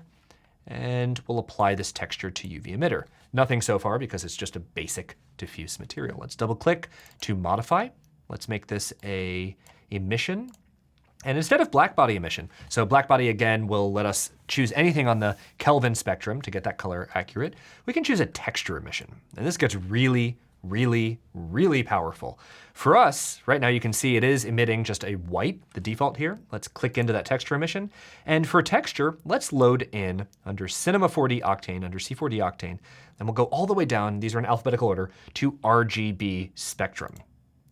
and we'll apply this texture to UV emitter. Nothing so far because it's just a basic diffuse material. Let's double click to modify. Let's make this a emission. And instead of black body emission, so black body again will let us choose anything on the Kelvin spectrum to get that color accurate. We can choose a texture emission. And this gets really, really, really powerful. For us, right now you can see it is emitting just a white, the default here. Let's click into that texture emission. And for texture, let's load in under Cinema 4D Octane, under C4D Octane. Then we'll go all the way down, these are in alphabetical order, to RGB spectrum.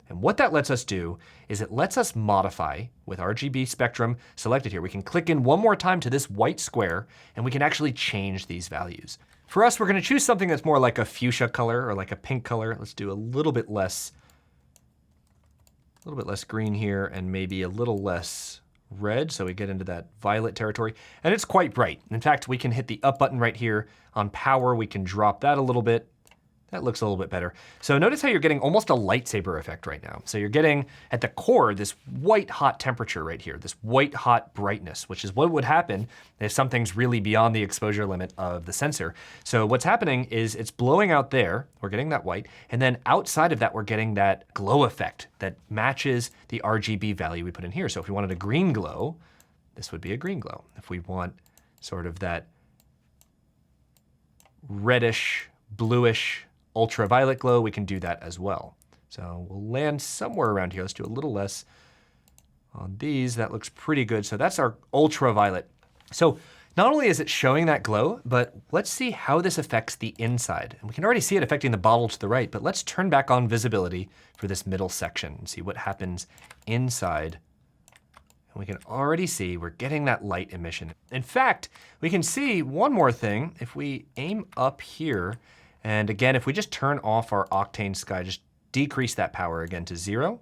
And what that lets us do is it lets us modify with RGB spectrum selected here. We can click in one more time to this white square and we can actually change these values. For us, we're gonna choose something that's more like a fuchsia color or like a pink color. Let's do a little bit less green here and maybe a little less red. So we get into that violet territory and it's quite bright. In fact, we can hit the up button right here on power. We can drop that a little bit. That looks a little bit better. So notice how you're getting almost a lightsaber effect right now. So you're getting at the core this white hot temperature right here, this white hot brightness, which is what would happen if something's really beyond the exposure limit of the sensor. So what's happening is it's blowing out there, we're getting that white, and then outside of that we're getting that glow effect that matches the RGB value we put in here. So if we wanted a green glow, this would be a green glow. If we want sort of that reddish, bluish, ultraviolet glow, we can do that as well. So we'll land somewhere around here. Let's do a little less on these. That looks pretty good. So that's our ultraviolet. So not only is it showing that glow, but let's see how this affects the inside. And we can already see it affecting the bottle to the right, but let's turn back on visibility for this middle section and see what happens inside. And we can already see we're getting that light emission. In fact, we can see one more thing. If we aim up here, and again, if we just turn off our Octane Sky, just decrease that power again to 0,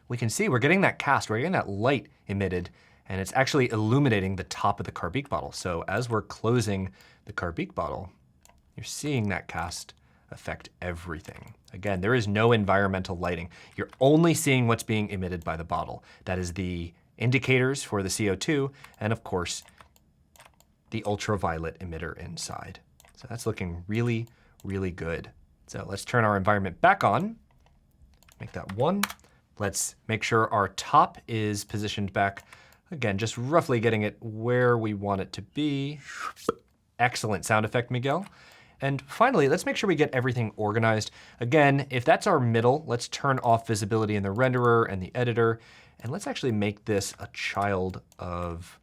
we can see we're getting that cast, we're getting that light emitted, and it's actually illuminating the top of the Carbeak bottle. So as we're closing the Carbeak bottle, you're seeing that cast affect everything. Again, there is no environmental lighting. You're only seeing what's being emitted by the bottle. That is the indicators for the CO2, and of course, the ultraviolet emitter inside. So that's looking really, really good. So let's turn our environment back on, make that 1. Let's make sure our top is positioned back, again, just roughly getting it where we want it to be. Excellent sound effect, Miguel. And finally, let's make sure we get everything organized. Again, if that's our middle, let's turn off visibility in the renderer and the editor, and let's actually make this a child of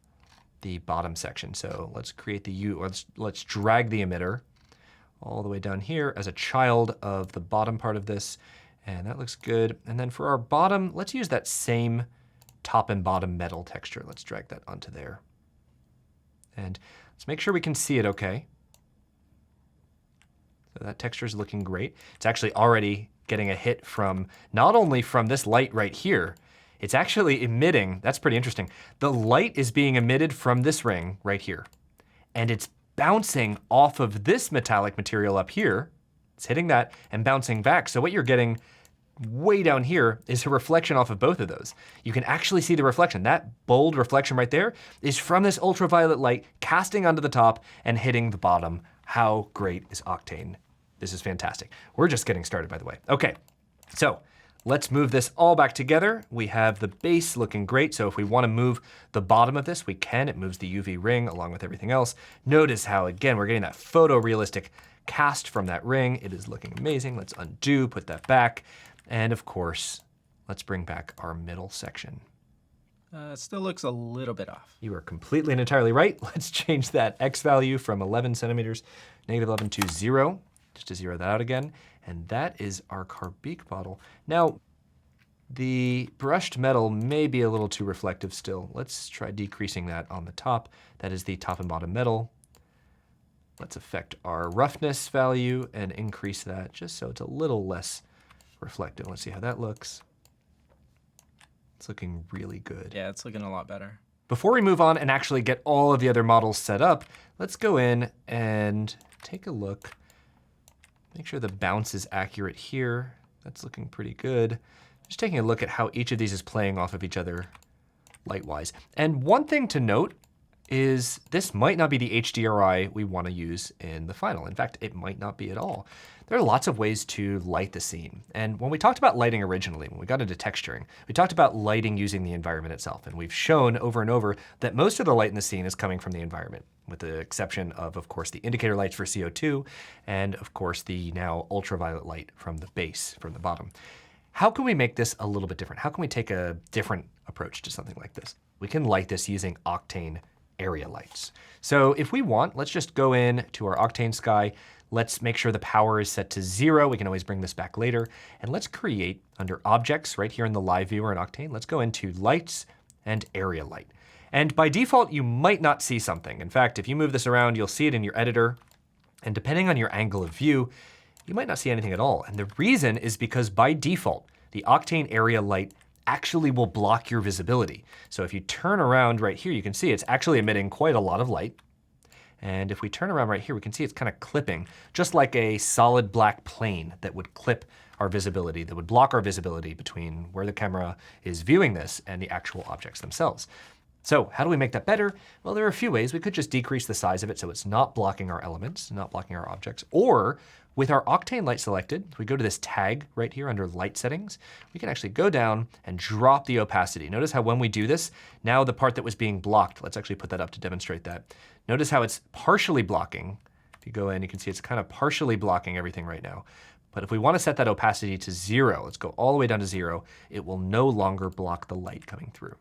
the bottom section. So let's create the U, or let's drag the emitter all the way down here as a child of the bottom part of this. And that looks good. And then for our bottom, let's use that same top and bottom metal texture. Let's drag that onto there. And let's make sure we can see it okay. So that texture is looking great. It's actually already getting a hit from, not only from this light right here, it's actually emitting, that's pretty interesting. The light is being emitted from this ring right here. And it's bouncing off of this metallic material up here. It's hitting that and bouncing back. So what you're getting way down here is a reflection off of both of those. You can actually see the reflection. That bold reflection right there is from this ultraviolet light casting onto the top and hitting the bottom. How great is Octane? This is fantastic. We're just getting started, by the way. Okay, so let's move this all back together. We have the base looking great. So if we want to move the bottom of this, we can. It moves the UV ring along with everything else. Notice how, again, we're getting that photorealistic cast from that ring. It is looking amazing. Let's undo, put that back. And of course, let's bring back our middle section. It still looks a little bit off. You are completely and entirely right. Let's change that X value from 11 centimeters, -11 to 0, just to zero that out again. And that is our carbonic bottle. Now, the brushed metal may be a little too reflective still. Let's try decreasing that on the top. That is the top and bottom metal. Let's affect our roughness value and increase that just so it's a little less reflective. Let's see how that looks. It's looking really good. Yeah, it's looking a lot better. Before we move on and actually get all of the other models set up, let's go in and take a look. Make sure the bounce is accurate here. That's looking pretty good. Just taking a look at how each of these is playing off of each other light-wise. And one thing to note is this might not be the HDRI we want to use in the final. In fact, it might not be at all. There are lots of ways to light the scene. And when we talked about lighting originally, when we got into texturing, we talked about lighting using the environment itself. And we've shown over and over that most of the light in the scene is coming from the environment, with the exception of course, the indicator lights for CO2, and of course, the now ultraviolet light from the base, from the bottom. How can we make this a little bit different? How can we take a different approach to something like this? We can light this using Octane area lights. So if we want, let's just go in to our Octane sky. Let's make sure the power is set to 0. We can always bring this back later. And let's create under objects right here in the live viewer in Octane. Let's go into lights and area light. And by default, you might not see something. In fact, if you move this around, you'll see it in your editor. And depending on your angle of view, you might not see anything at all. And the reason is because by default, the Octane area light actually will block your visibility. So if you turn around right here, you can see it's actually emitting quite a lot of light. And if we turn around right here, we can see it's kind of clipping, just like a solid black plane that would clip our visibility, that would block our visibility between where the camera is viewing this and the actual objects themselves. So how do we make that better? Well, there are a few ways. We could just decrease the size of it so it's not blocking our elements, not blocking our objects. Or with our Octane light selected, if we go to this tag right here under light settings, we can actually go down and drop the opacity. Notice how when we do this, now the part that was being blocked, let's actually put that up to demonstrate that. Notice how it's partially blocking. If you go in, you can see it's kind of partially blocking everything right now. But if we want to set that opacity to 0, let's go all the way down to 0, it will no longer block the light coming through.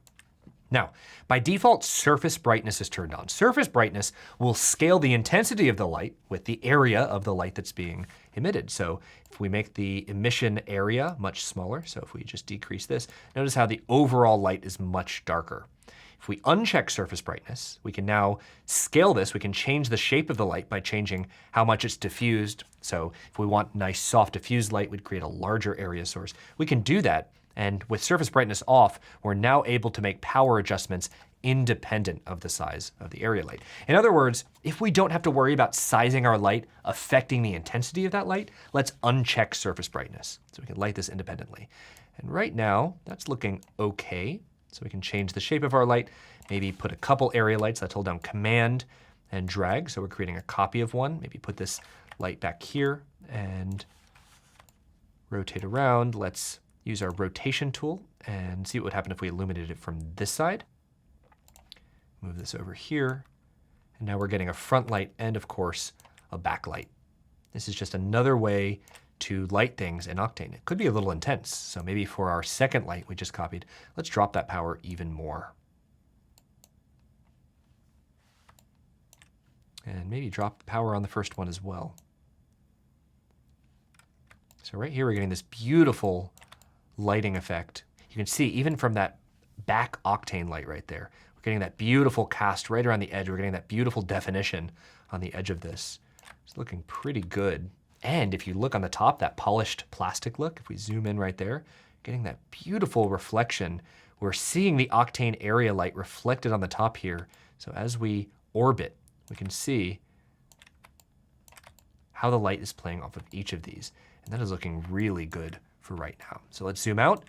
Now, by default, surface brightness is turned on. Surface brightness will scale the intensity of the light with the area of the light that's being emitted. So if we make the emission area much smaller, so if we just decrease this, notice how the overall light is much darker. If we uncheck surface brightness, we can now scale this. We can change the shape of the light by changing how much it's diffused. So if we want nice, soft, diffused light, we'd create a larger area source. We can do that. And with surface brightness off, we're now able to make power adjustments independent of the size of the area light. In other words, if we don't have to worry about sizing our light affecting the intensity of that light, let's uncheck surface brightness so we can light this independently. And right now, that's looking okay. So we can change the shape of our light, maybe put a couple area lights. Let's hold down Command and drag. So we're creating a copy of one. Maybe put this light back here and rotate around. Let's use our rotation tool and see what would happen if we illuminated it from this side. Move this over here. And now we're getting a front light and of course, a backlight. This is just another way to light things in Octane. It could be a little intense. So maybe for our second light we just copied, let's drop that power even more. And maybe drop the power on the first one as well. So right here we're getting this beautiful lighting effect. You can see even from that back Octane light right there, we're getting that beautiful cast right around the edge. We're getting that beautiful definition on the edge of this. It's looking pretty good. And if you look on the top, that polished plastic look, if we zoom in right there, getting that beautiful reflection. We're seeing the Octane area light reflected on the top here. So as we orbit, we can see how the light is playing off of each of these. And that is looking really good for right now. So let's zoom out.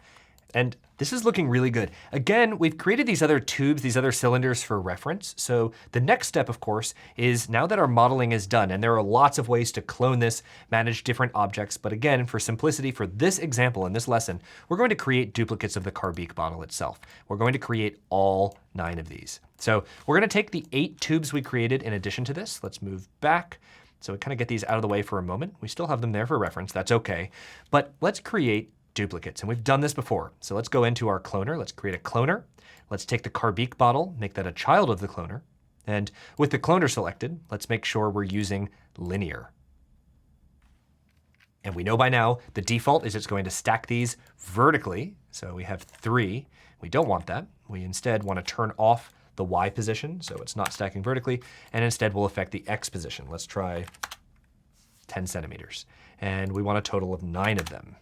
And this is looking really good. Again, we've created these other tubes, these other cylinders for reference. So the next step, of course, is now that our modeling is done, and there are lots of ways to clone this, manage different objects. But again, for simplicity, for this example in this lesson, we're going to create duplicates of the carbeak bottle itself. We're going to create all 9 of these. So we're going to take the 8 tubes we created in addition to this. Let's move back. So we kind of get these out of the way for a moment. We still have them there for reference. That's OK. But let's create duplicates. And we've done this before. So let's go into our cloner. Let's create a cloner. Let's take the carbeak bottle, make that a child of the cloner. And with the cloner selected, let's make sure we're using linear. And we know by now the default is it's going to stack these vertically. So we have 3. We don't want that. We instead want to turn off the Y position, so it's not stacking vertically, and instead we'll affect the X position. Let's try 10 centimeters. And we want a total of 9 of them.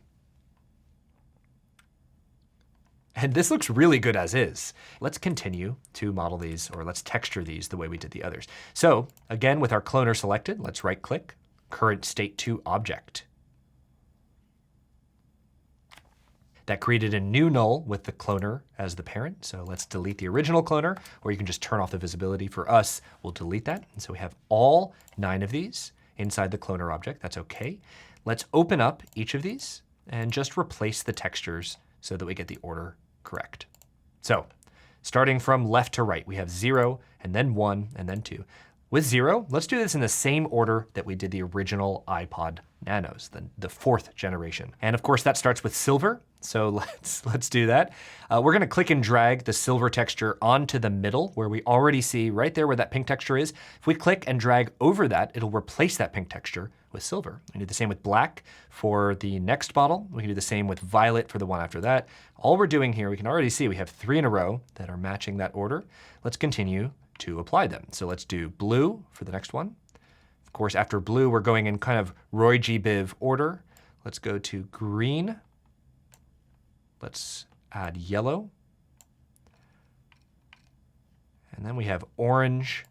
And this looks really good as is. Let's continue to model these, or let's texture these the way we did the others. So again, with our cloner selected, let's right click, current state to object. That created a new null with the cloner as the parent. So let's delete the original cloner, or you can just turn off the visibility. For us, we'll delete that. And so we have all 9 of these inside the cloner object. That's OK. Let's open up each of these and just replace the textures so that we get the order correct. So starting from left to right, we have 0, and then 1, and then 2. With 0, let's do this in the same order that we did the original iPod Nanos, the 4th generation. And of course, that starts with silver. So let's do that. We're going to click and drag the silver texture onto the middle where we already see right there where that pink texture is. If we click and drag over that, it'll replace that pink texture with silver. We can do the same with black for the next bottle. We can do the same with violet for the one after that. All we're doing here, we can already see we have 3 in a row that are matching that order. Let's continue to apply them. So let's do blue for the next one. Of course, after blue, we're going in kind of Roy G. Biv order. Let's go to green. Let's add yellow. And then we have orange.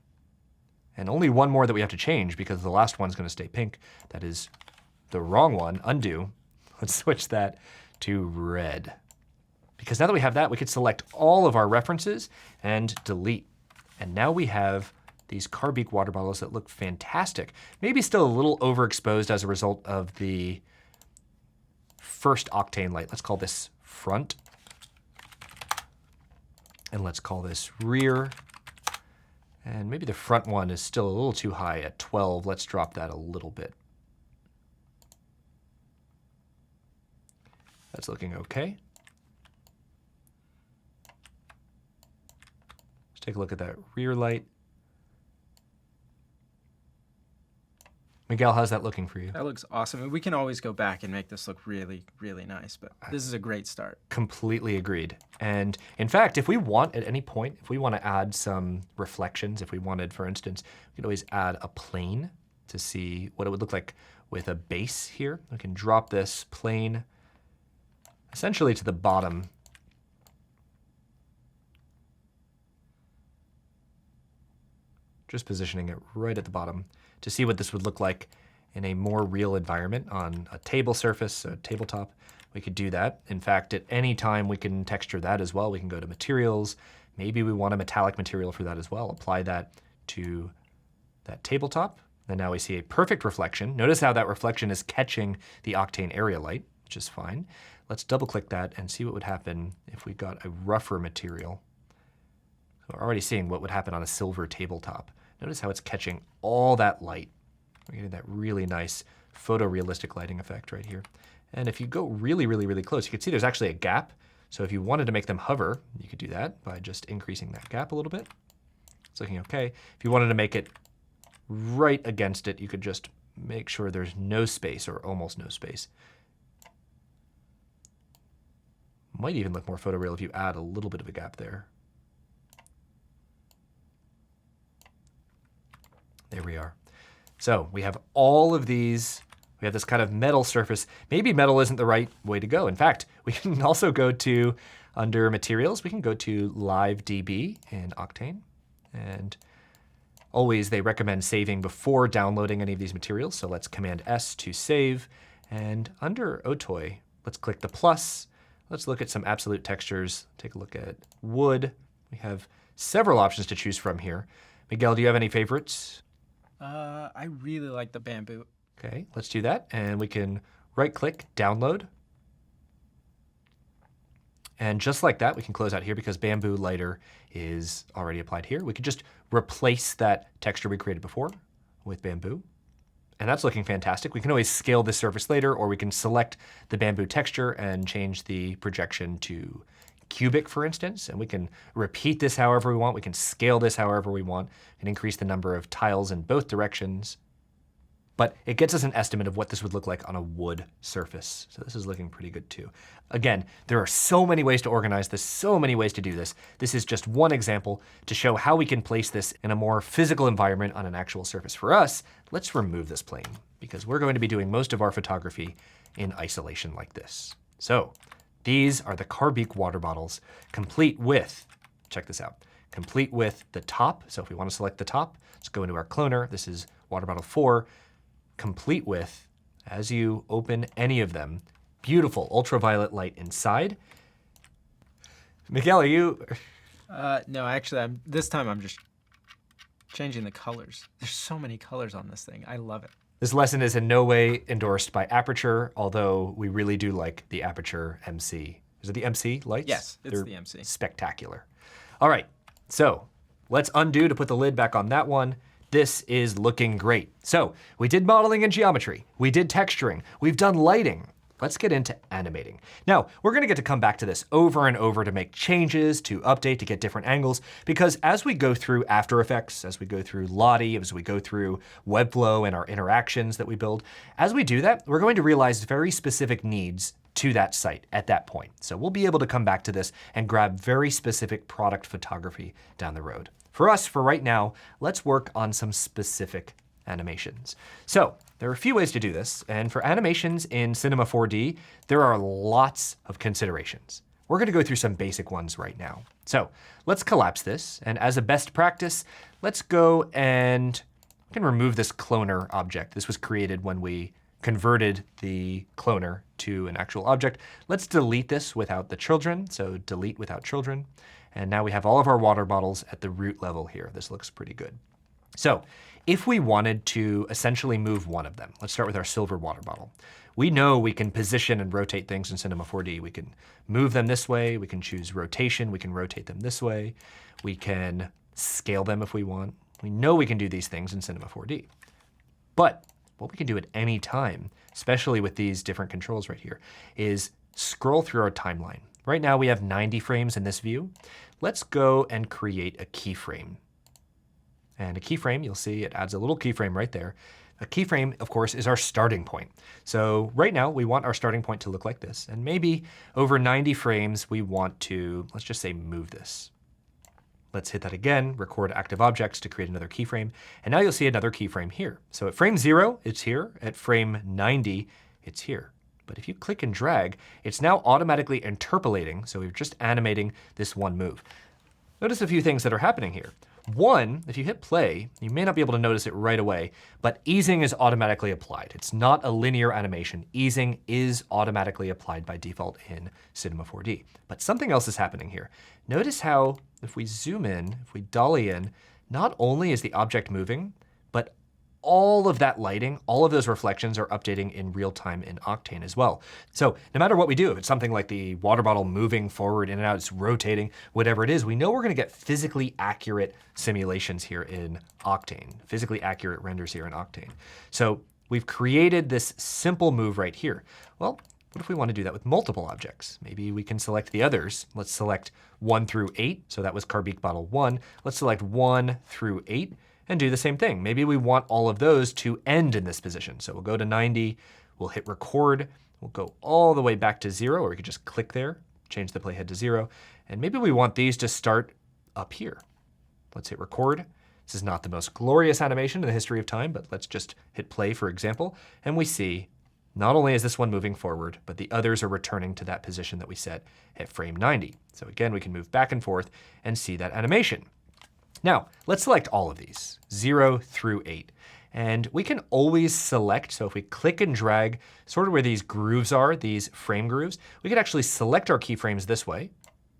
And only one more that we have to change because the last one's going to stay pink. That is the wrong one. Undo. Let's switch that to red. Because now that we have that, we could select all of our references and delete. And now we have these carbeak water bottles that look fantastic. Maybe still a little overexposed as a result of the first Octane light. Let's call this front. And let's call this rear. And maybe the front one is still a little too high at 12. Let's drop that a little bit. That's looking okay. Let's take a look at that rear light. Miguel, how's that looking for you? That looks awesome. And we can always go back and make this look really, really nice, but this is a great start. Completely agreed. And in fact, if we want at any point, if we want to add some reflections, if we wanted, for instance, we could always add a plane to see what it would look like with a base here. We can drop this plane essentially to the bottom. Just positioning it right at the bottom to see what this would look like in a more real environment on a table surface, a tabletop. We could do that. In fact, at any time we can texture that as well. We can go to materials. Maybe we want a metallic material for that as well. Apply that to that tabletop. And now we see a perfect reflection. Notice how that reflection is catching the Octane area light, which is fine. Let's double click that and see what would happen if we got a rougher material. So we're already seeing what would happen on a silver tabletop. Notice how it's catching all that light. We're getting that really nice photorealistic lighting effect right here. And if you go really, really, really close, you can see there's actually a gap. So if you wanted to make them hover, you could do that by just increasing that gap a little bit. It's looking okay. If you wanted to make it right against it, you could just make sure there's no space or almost no space. Might even look more photoreal if you add a little bit of a gap there. There we are. So we have all of these. We have this kind of metal surface. Maybe metal isn't the right way to go. In fact, we can also go to, under materials, we can go to live DB in Octane. And always, they recommend saving before downloading any of these materials. So let's Command S to save. And under Otoy, let's click the plus. Let's look at some absolute textures. Take a look at wood. We have several options to choose from here. Miguel, do you have any favorites? I really like the bamboo. Okay, let's do that. And we can right-click, download. And just like that, we can close out here because bamboo lighter is already applied here. We could just replace that texture we created before with bamboo. And that's looking fantastic. We can always scale this surface later, or we can select the bamboo texture and change the projection to cubic, for instance. And we can repeat this however we want. We can scale this however we want and increase the number of tiles in both directions. But it gets us an estimate of what this would look like on a wood surface. So this is looking pretty good too. Again, there are so many ways to organize this, so many ways to do this. This is just one example to show how we can place this in a more physical environment on an actual surface. For us, let's remove this plane because we're going to be doing most of our photography in isolation like this. So these are the Carbeek water bottles, complete with, check this out, complete with the top. So if we want to select the top, let's go into our cloner. This is water bottle 4. Complete with, as you open any of them, beautiful ultraviolet light inside. Miguel, are you? No, actually, this time I'm just changing the colors. There's so many colors on this thing. I love it. This lesson is in no way endorsed by Aperture, although we really do like the Aperture MC. Is it the MC lights? Yes, it's They're the MC. Spectacular. All right, so let's undo to put the lid back on that one. This is looking great. So we did modeling and geometry. We did texturing. We've done lighting. Let's get into animating. Now, we're gonna get to come back to this over and over to make changes, to update, to get different angles, because as we go through After Effects, as we go through Lottie, as we go through Webflow and our interactions that we build, as we do that, we're going to realize very specific needs to that site at that point. So we'll be able to come back to this and grab very specific product photography down the road. For us, for right now, let's work on some specific animations. So there are a few ways to do this, and for animations in Cinema 4D, there are lots of considerations. We're gonna go through some basic ones right now. So let's collapse this, and as a best practice, let's go and we can remove this cloner object. This was created when we converted the cloner to an actual object. Let's delete this without the children, so delete without children. And now we have all of our water bottles at the root level here. This looks pretty good. So if we wanted to essentially move one of them, let's start with our silver water bottle. We know we can position and rotate things in Cinema 4D. We can move them this way. We can choose rotation. We can rotate them this way. We can scale them if we want. We know we can do these things in Cinema 4D. But what we can do at any time, especially with these different controls right here, is scroll through our timeline. Right now we have 90 frames in this view. Let's go and create a keyframe. And a keyframe, you'll see it adds a little keyframe right there. A keyframe, of course, is our starting point. So right now we want our starting point to look like this. And maybe over 90 frames, we want to, let's just say, move this. Let's hit that again, record active objects to create another keyframe. And now you'll see another keyframe here. So at frame 0, it's here. At frame 90, it's here. But if you click and drag, it's now automatically interpolating. So we're just animating this one move. Notice a few things that are happening here. One, if you hit play, you may not be able to notice it right away, but easing is automatically applied. It's not a linear animation. Easing is automatically applied by default in Cinema 4D. But something else is happening here. Notice how if we zoom in, if we dolly in, not only is the object moving, but all of that lighting, all of those reflections are updating in real time in Octane as well. So no matter what we do, if it's something like the water bottle moving forward in and out, it's rotating, whatever it is, we know we're gonna get physically accurate simulations here in Octane, physically accurate renders here in Octane. So we've created this simple move right here. Well, what if we want to do that with multiple objects? Maybe we can select the others. Let's select 1 through 8. So that was Carbeek bottle 1. Let's select 1 through 8. And do the same thing. Maybe we want all of those to end in this position. So we'll go to 90, we'll hit record, we'll go all the way back to 0, or we could just click there, change the playhead to 0. And maybe we want these to start up here. Let's hit record. This is not the most glorious animation in the history of time, but let's just hit play for example. And we see not only is this one moving forward, but the others are returning to that position that we set at frame 90. So again, we can move back and forth and see that animation. Now, let's select all of these, 0 through 8. And we can always select, so if we click and drag sort of where these grooves are, these frame grooves, we could actually select our keyframes this way.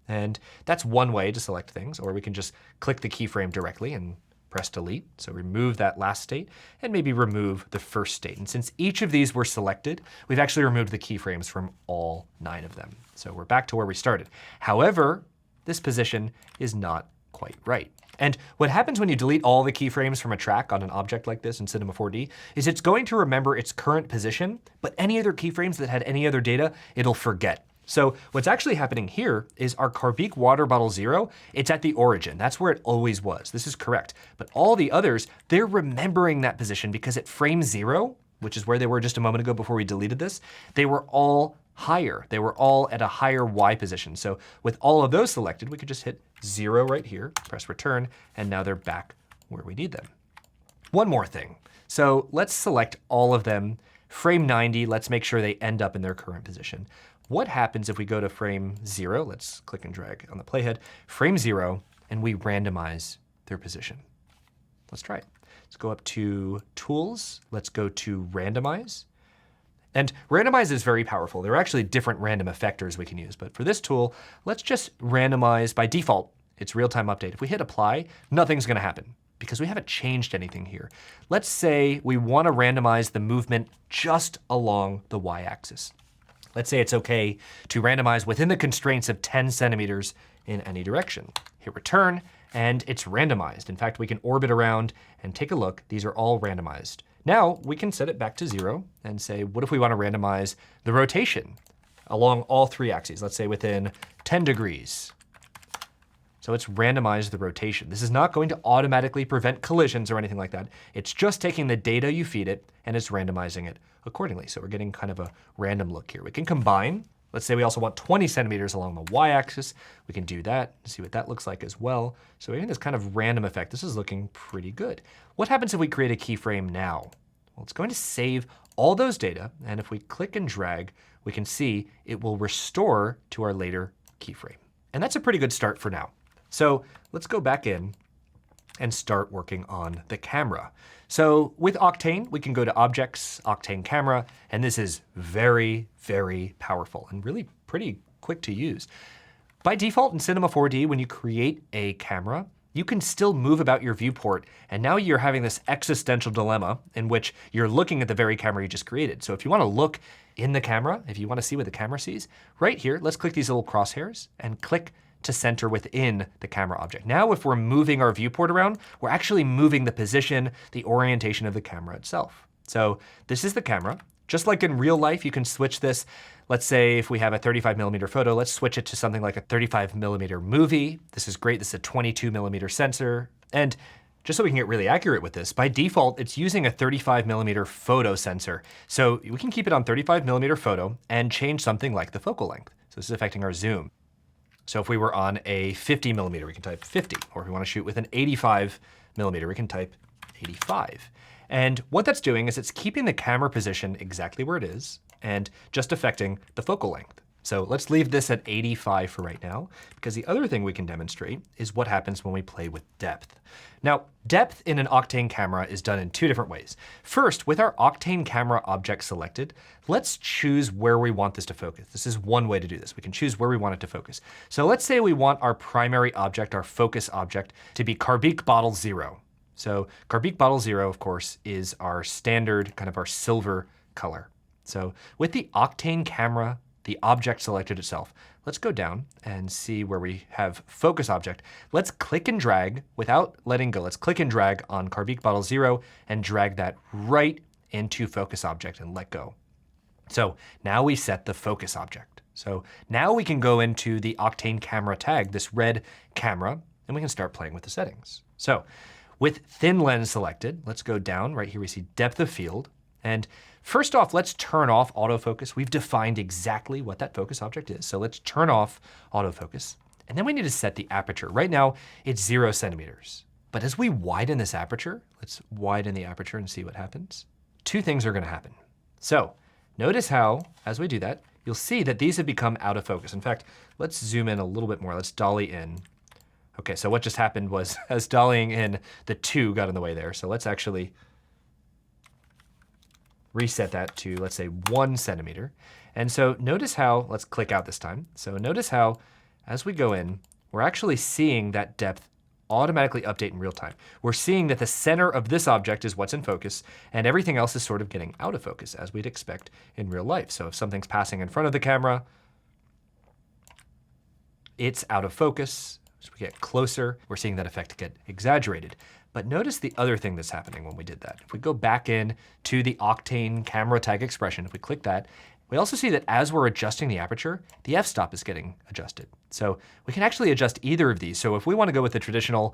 And that's one way to select things, or we can just click the keyframe directly and press delete. So remove that last state and maybe remove the first state. And since each of these were selected, we've actually removed the keyframes from all 9 of them. So we're back to where we started. However, this position is not quite right. And what happens when you delete all the keyframes from a track on an object like this in Cinema 4D is it's going to remember its current position, but any other keyframes that had any other data, it'll forget. So what's actually happening here is our Carbique water bottle 0, it's at the origin. That's where it always was. This is correct. But all the others, they're remembering that position because at frame 0, which is where they were just a moment ago before we deleted this, they were all higher. They were all at a higher Y position. So with all of those selected, we could just hit 0 right here, press return, and now they're back where we need them. One more thing. So let's select all of them. Frame 90, let's make sure they end up in their current position. What happens if we go to frame 0? Let's click and drag on the playhead. Frame 0, and we randomize their position. Let's try it. Let's go up to Tools. Let's go to Randomize. And randomize is very powerful. There are actually different random effectors we can use, but for this tool, let's just randomize by default. It's real-time update. If we hit apply, nothing's gonna happen because we haven't changed anything here. Let's say we wanna randomize the movement just along the Y-axis. Let's say it's okay to randomize within the constraints of 10 centimeters in any direction. Hit return, and it's randomized. In fact, we can orbit around and take a look. These are all randomized. Now we can set it back to 0 and say, what if we want to randomize the rotation along all 3 axes? Let's say within 10 degrees. So it's randomized the rotation. This is not going to automatically prevent collisions or anything like that. It's just taking the data you feed it and it's randomizing it accordingly. So we're getting kind of a random look here. We can combine. Let's say we also want 20 centimeters along the Y-axis. We can do that, see what that looks like as well. So we have this kind of random effect. This is looking pretty good. What happens if we create a keyframe now? Well, it's going to save all those data. And if we click and drag, we can see it will restore to our later keyframe. And that's a pretty good start for now. So let's go back in and start working on the camera. So with Octane, we can go to Objects, Octane Camera, and this is very, very powerful and really pretty quick to use. By default in Cinema 4D, when you create a camera, you can still move about your viewport, and now you're having this existential dilemma in which you're looking at the very camera you just created. So if you want to look in the camera, if you want to see what the camera sees, right here, let's click these little crosshairs and click to center within the camera object. Now, if we're moving our viewport around, we're actually moving the position, the orientation of the camera itself. So this is the camera. Just like in real life, you can switch this. Let's say if we have a 35mm photo, let's switch it to something like a 35mm movie. This is great. This is a 22mm sensor. And just so we can get really accurate with this, by default, it's using a 35mm photo sensor. So we can keep it on 35mm photo and change something like the focal length. So this is affecting our zoom. So if we were on a 50mm, we can type 50. Or if we want to shoot with an 85mm, we can type 85. And what that's doing is it's keeping the camera position exactly where it is and just affecting the focal length. So let's leave this at 85 for right now, because the other thing we can demonstrate is what happens when we play with depth. Now, depth in an Octane camera is done in 2 different ways. First, with our Octane camera object selected, let's choose where we want this to focus. This is one way to do this. We can choose where we want it to focus. So let's say we want our primary object, our focus object, to be Carbique bottle 0. So Carbique bottle 0, of course, is our standard, kind of our silver color. So with the Octane camera, the object selected itself, let's go down and see where we have focus object. Let's click and drag without letting go. Let's click and drag on Carbique bottle 0 and drag that right into focus object and let go. So now we set the focus object. So now we can go into the Octane camera tag, this red camera, and we can start playing with the settings. So with thin lens selected, let's go down. Right here we see depth of field. And first off, let's turn off autofocus. We've defined exactly what that focus object is. So let's turn off autofocus. And then we need to set the aperture. Right now, it's 0 centimeters. But as we widen this aperture, let's widen the aperture and see what happens. 2 things are gonna happen. So notice how, as we do that, you'll see that these have become out of focus. In fact, let's zoom in a little bit more. Let's dolly in. Okay, so what just happened was as dollying in, the 2 got in the way there. So let's actually reset that to, let's say, 1 centimeter. And so notice how, let's click out this time. So notice how, as we go in, we're actually seeing that depth automatically update in real time. We're seeing that the center of this object is what's in focus, and everything else is sort of getting out of focus, as we'd expect in real life. So if something's passing in front of the camera, it's out of focus. As we get closer, we're seeing that effect get exaggerated. But notice the other thing that's happening when we did that. If we go back in to the Octane camera tag expression, if we click that, we also see that as we're adjusting the aperture, the f-stop is getting adjusted. So we can actually adjust either of these. So if we want to go with the traditional,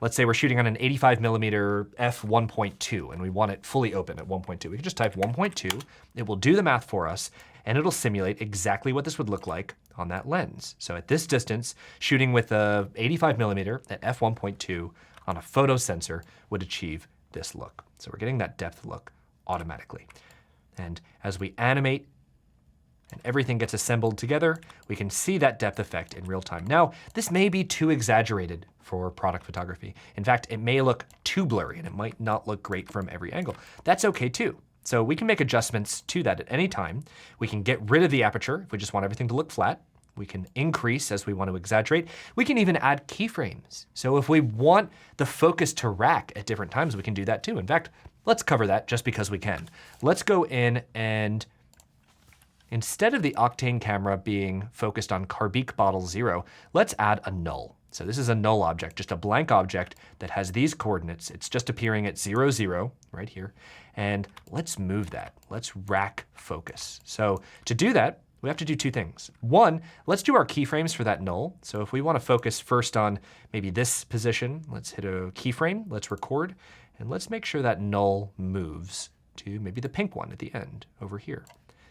let's say we're shooting on an 85mm f1.2 and we want it fully open at 1.2, we can just type 1.2, it will do the math for us, and it'll simulate exactly what this would look like on that lens. So at this distance, shooting with a 85mm at f1.2 on a photo sensor would achieve this look. So we're getting that depth look automatically. And as we animate and everything gets assembled together, we can see that depth effect in real time. Now, this may be too exaggerated for product photography. In fact, it may look too blurry and it might not look great from every angle. That's okay too. So we can make adjustments to that at any time. We can get rid of the aperture if we just want everything to look flat. We can increase as we want to exaggerate. We can even add keyframes. So if we want the focus to rack at different times, we can do that too. In fact, let's cover that just because we can. Let's go in and instead of the Octane camera being focused on Carbic bottle 0, let's add a null. So this is a null object, just a blank object that has these coordinates. It's just appearing at 0, 0 right here. And let's move that. Let's rack focus. So to do that, we have to do 2 things. 1, let's do our keyframes for that null. So if we want to focus first on maybe this position, let's hit a keyframe, let's record, and let's make sure that null moves to maybe the pink one at the end over here.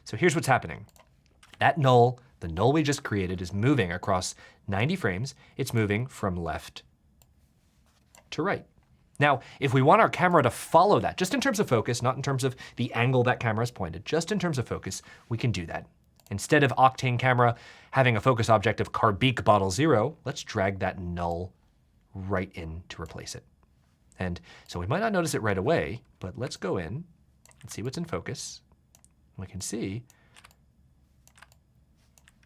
So here's what's happening. That null, the null we just created, is moving across 90 frames. It's moving from left to right. Now, if we want our camera to follow that, just in terms of focus, not in terms of the angle that camera is pointed, just in terms of focus, we can do that. Instead of Octane camera having a focus object of Carbic bottle 0, let's drag that null right in to replace it. And so we might not notice it right away, but let's go in and see what's in focus. We can see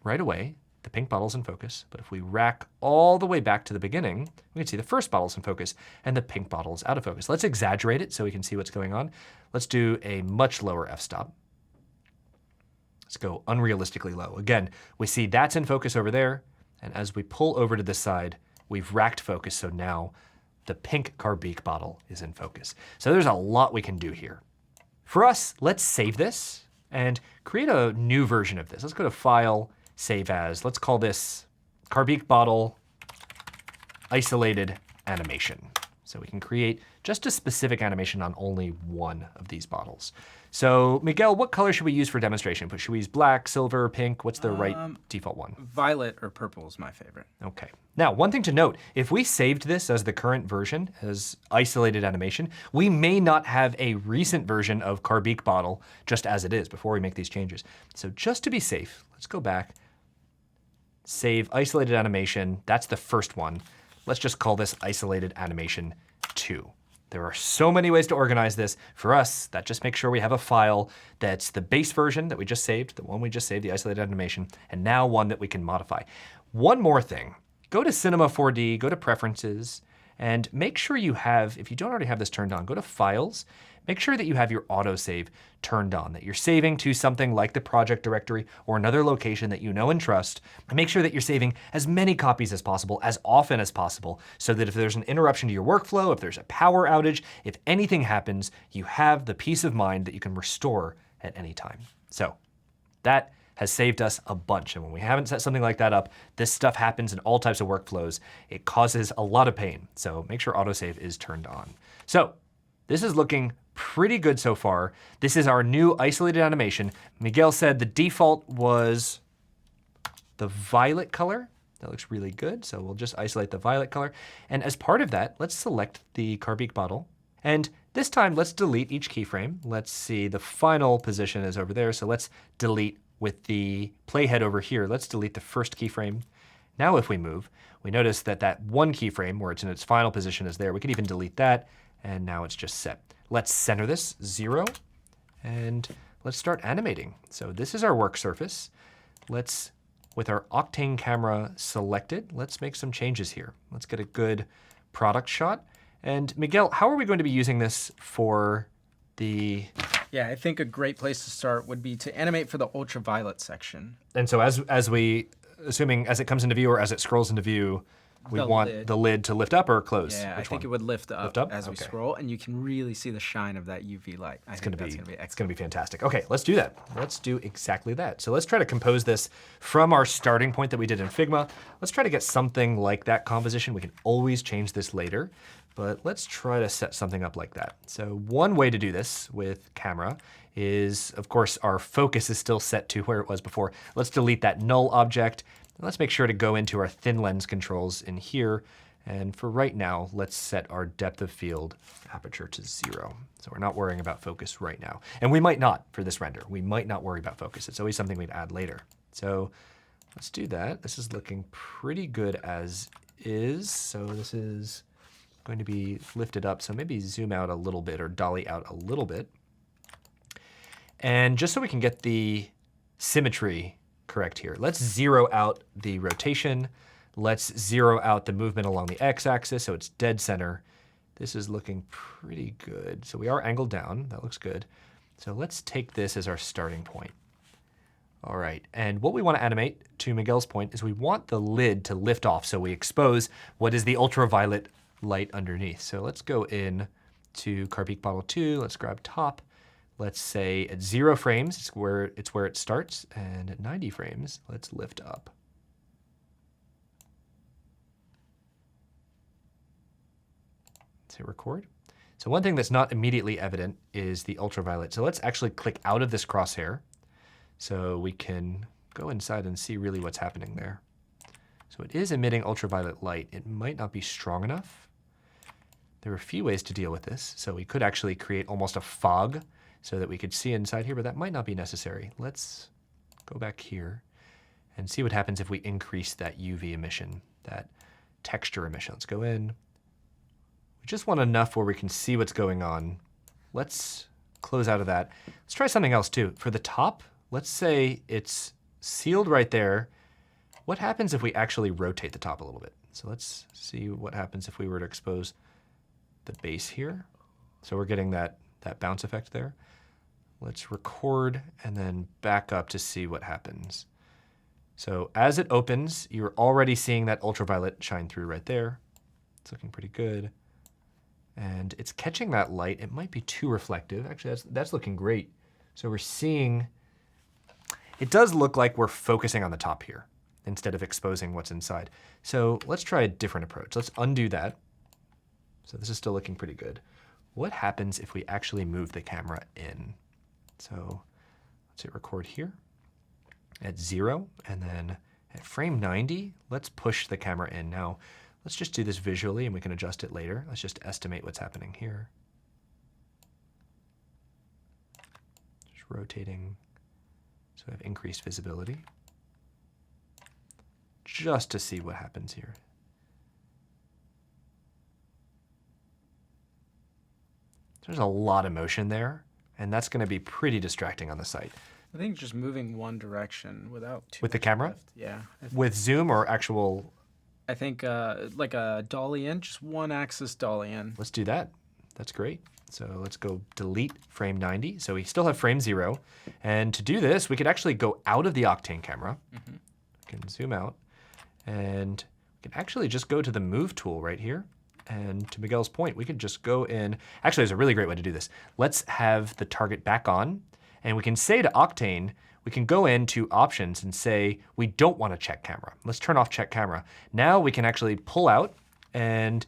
right away the pink bottle's in focus, but if we rack all the way back to the beginning, we can see the first bottle's in focus and the pink bottle's out of focus. Let's exaggerate it so we can see what's going on. Let's do a much lower f-stop. Let's go unrealistically low. Again, we see that's in focus over there, and as we pull over to this side, we've racked focus, so now the pink Carbic bottle is in focus. So there's a lot we can do here. For us, let's save this and create a new version of this. Let's go to File, Save As. Let's call this Carbic bottle isolated animation. So we can create just a specific animation on only one of these bottles. So Miguel, what color should we use for demonstration? Should we use black, silver, pink? What's the right default one? Violet or purple is my favorite. Okay. Now, one thing to note, if we saved this as the current version, as isolated animation, we may not have a recent version of Carbic bottle just as it is before we make these changes. So just to be safe, let's go back, save isolated animation. That's the first one. Let's just call this isolated animation 2. There are so many ways to organize this. For us, that just makes sure we have a file that's the base version that we just saved, the one we just saved, the isolated animation, and now one that we can modify. One more thing, go to Cinema 4D, go to Preferences, and make sure you have, if you don't already have this turned on, go to Files, make sure that you have your autosave turned on, that you're saving to something like the project directory or another location that you know and trust. And make sure that you're saving as many copies as possible, as often as possible, so that if there's an interruption to your workflow, if there's a power outage, if anything happens, you have the peace of mind that you can restore at any time. So that has saved us a bunch. And when we haven't set something like that up, this stuff happens in all types of workflows. It causes a lot of pain. So make sure autosave is turned on. So this is looking pretty good so far. This is our new isolated animation. Miguel said the default was the violet color. That looks really good. So we'll just isolate the violet color. And as part of that, let's select the Carbic bottle. And this time, let's delete each keyframe. Let's see, the final position is over there. So let's delete with the playhead over here. Let's delete the first keyframe. Now if we move, we notice that that one keyframe where it's in its final position is there. We could even delete that, and now it's just set. Let's center this 0, and let's start animating. So this is our work surface. Let's, with our Octane camera selected, let's make some changes here. Let's get a good product shot. And Miguel, how are we going to be using this for the... Yeah, I think a great place to start would be to animate for the ultraviolet section. And so as we, assuming as it comes into view or as it scrolls into view, we want the lid to lift up or close? Yeah, I think it would lift up, as we scroll, and you can really see the shine of that UV light. It's going to be excellent. It's going to be fantastic. Okay, let's do that. Let's do exactly that. So let's try to compose this from our starting point that we did in Figma. Let's try to get something like that composition. We can always change this later, but let's try to set something up like that. So one way to do this with camera is, of course, our focus is still set to where it was before. Let's delete that null object. Let's make sure to go into our thin lens controls in here. And for right now, let's set our depth of field aperture to 0. So we're not worrying about focus right now. And we might not for this render. We might not worry about focus. It's always something we'd add later. So let's do that. This is looking pretty good as is. So this is going to be lifted up. So maybe zoom out a little bit or dolly out a little bit. And just so we can get the symmetry correct here, let's 0 out the rotation. Let's 0 out the movement along the x-axis so it's dead center. This is looking pretty good. So we are angled down. That looks good. So let's take this as our starting point. All right, and what we want to animate, to Miguel's point, is we want the lid to lift off so we expose what is the ultraviolet light underneath. So let's go in to Carpeak Model 2. Let's grab top. Let's say at 0 frames, it's where it starts, and at 90 frames, let's lift up. Let's hit record. So one thing that's not immediately evident is the ultraviolet. So let's actually click out of this crosshair so we can go inside and see really what's happening there. So it is emitting ultraviolet light. It might not be strong enough. There are a few ways to deal with this. So we could actually create almost a fog so that we could see inside here, but that might not be necessary. Let's go back here and see what happens if we increase that UV emission, that texture emission. Let's go in. We just want enough where we can see what's going on. Let's close out of that. Let's try something else too. For the top, let's say it's sealed right there. What happens if we actually rotate the top a little bit? So let's see what happens if we were to expose the base here. So we're getting that bounce effect there. Let's record and then back up to see what happens. So as it opens, you're already seeing that ultraviolet shine through right there. It's looking pretty good. And it's catching that light. It might be too reflective. Actually, that's looking great. So we're seeing, it does look like we're focusing on the top here instead of exposing what's inside. So let's try a different approach. Let's undo that. So this is still looking pretty good. What happens if we actually move the camera in? So let's hit record here at 0, and then at frame 90, let's push the camera in. Now, let's just do this visually, and we can adjust it later. Let's just estimate what's happening here. Just rotating so we have increased visibility. Just to see what happens here. There's a lot of motion there, and that's going to be pretty distracting on the site. I think just moving one direction without too with the camera? Lift. Yeah. With zoom or actual? I think like a dolly in, just one axis dolly in. Let's do that. That's great. So let's go delete frame 90. So we still have frame 0. And to do this, we could actually go out of the Octane camera. We can zoom out, and we can actually just go to the move tool right here. And to Miguel's point, we could just go in. Actually, there's a really great way to do this. Let's have the target back on, and we can say to Octane, we can go into options and say, we don't want to check camera. Let's turn off check camera. Now we can actually pull out and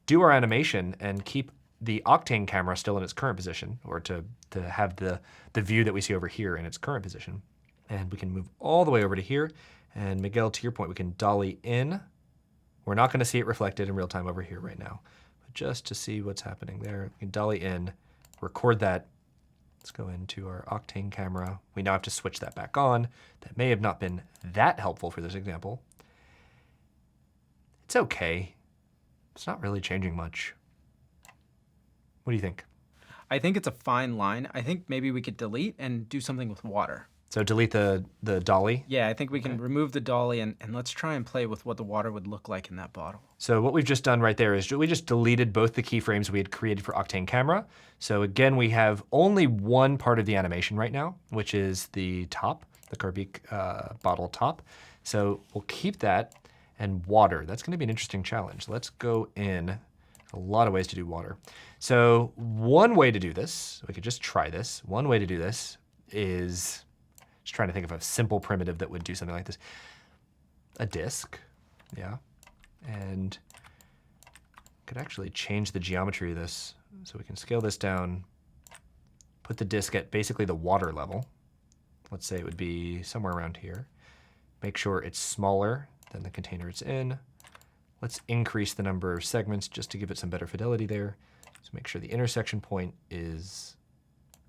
do our animation and keep the Octane camera still in its current position, or to have the view that we see over here in its current position. And we can move all the way over to here. And Miguel, to your point, we can dolly in. We're not going to see it reflected in real time over here right now, but just to see what's happening there, we can dolly in, record that. Let's go into our Octane camera. We now have to switch that back on. That may have not been that helpful for this example. It's okay. It's not really changing much. What do you think? I think it's a fine line. I think maybe we could delete and do something with water. So delete the dolly. Yeah, I think we can remove the dolly and let's try and play with what the water would look like in that bottle. So what we've just done right there is we just deleted both the keyframes we had created for Octane Camera. So again, we have only one part of the animation right now, which is the top, the Carbic bottle top. So we'll keep that, and water. That's gonna be an interesting challenge. Let's go in. A lot of ways to do water. So one way to do this, we could just try this. One way to do this is, just trying to think of a simple primitive that would do something like this. A disk, yeah. And could actually change the geometry of this. So we can scale this down, put the disk at basically the water level. Let's say it would be somewhere around here. Make sure it's smaller than the container it's in. Let's increase the number of segments just to give it some better fidelity there. So make sure the intersection point is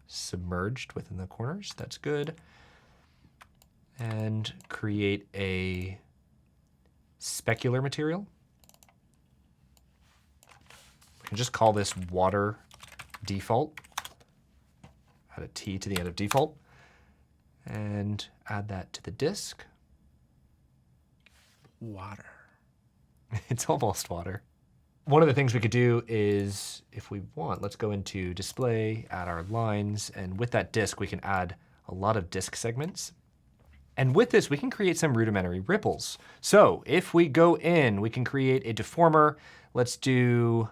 submerged within the corners. That's good. And create a specular material. We can just call this water default. Add a T to the end of default. And add that to the disk. Water. It's almost water. One of the things we could do is, if we want, let's go into display, add our lines, and with that disk, we can add a lot of disk segments. And with this, we can create some rudimentary ripples. So if we go in, we can create a deformer. Let's do...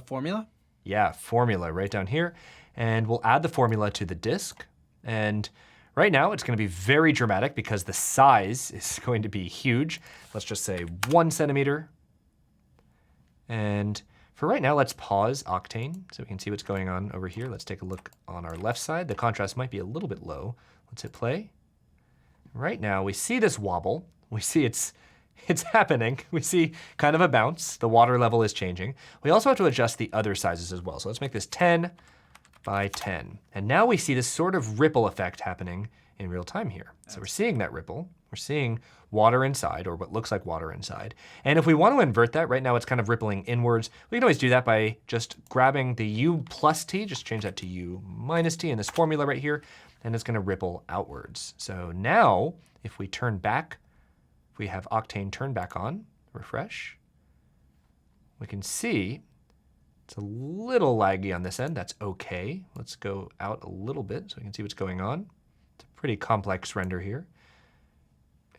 Formula? Yeah, formula right down here. And we'll add the formula to the disk. And right now, it's gonna be very dramatic because the size is going to be huge. Let's just say 1 centimeter. And for right now, let's pause Octane so we can see what's going on over here. Let's take a look on our left side. The contrast might be a little bit low. Let's hit play. Right now, we see this wobble. We see it's happening. We see kind of a bounce. The water level is changing. We also have to adjust the other sizes as well. So let's make this 10 by 10. And now we see this sort of ripple effect happening in real time here. So we're seeing that ripple. We're seeing water inside, or what looks like water inside. And if we want to invert that, right now it's kind of rippling inwards. We can always do that by just grabbing the U plus T, just change that to U minus T in this formula right here, and it's gonna ripple outwards. So now, if we turn back, if we have Octane turn back on, refresh, we can see it's a little laggy on this end. That's okay. Let's go out a little bit so we can see what's going on. It's a pretty complex render here.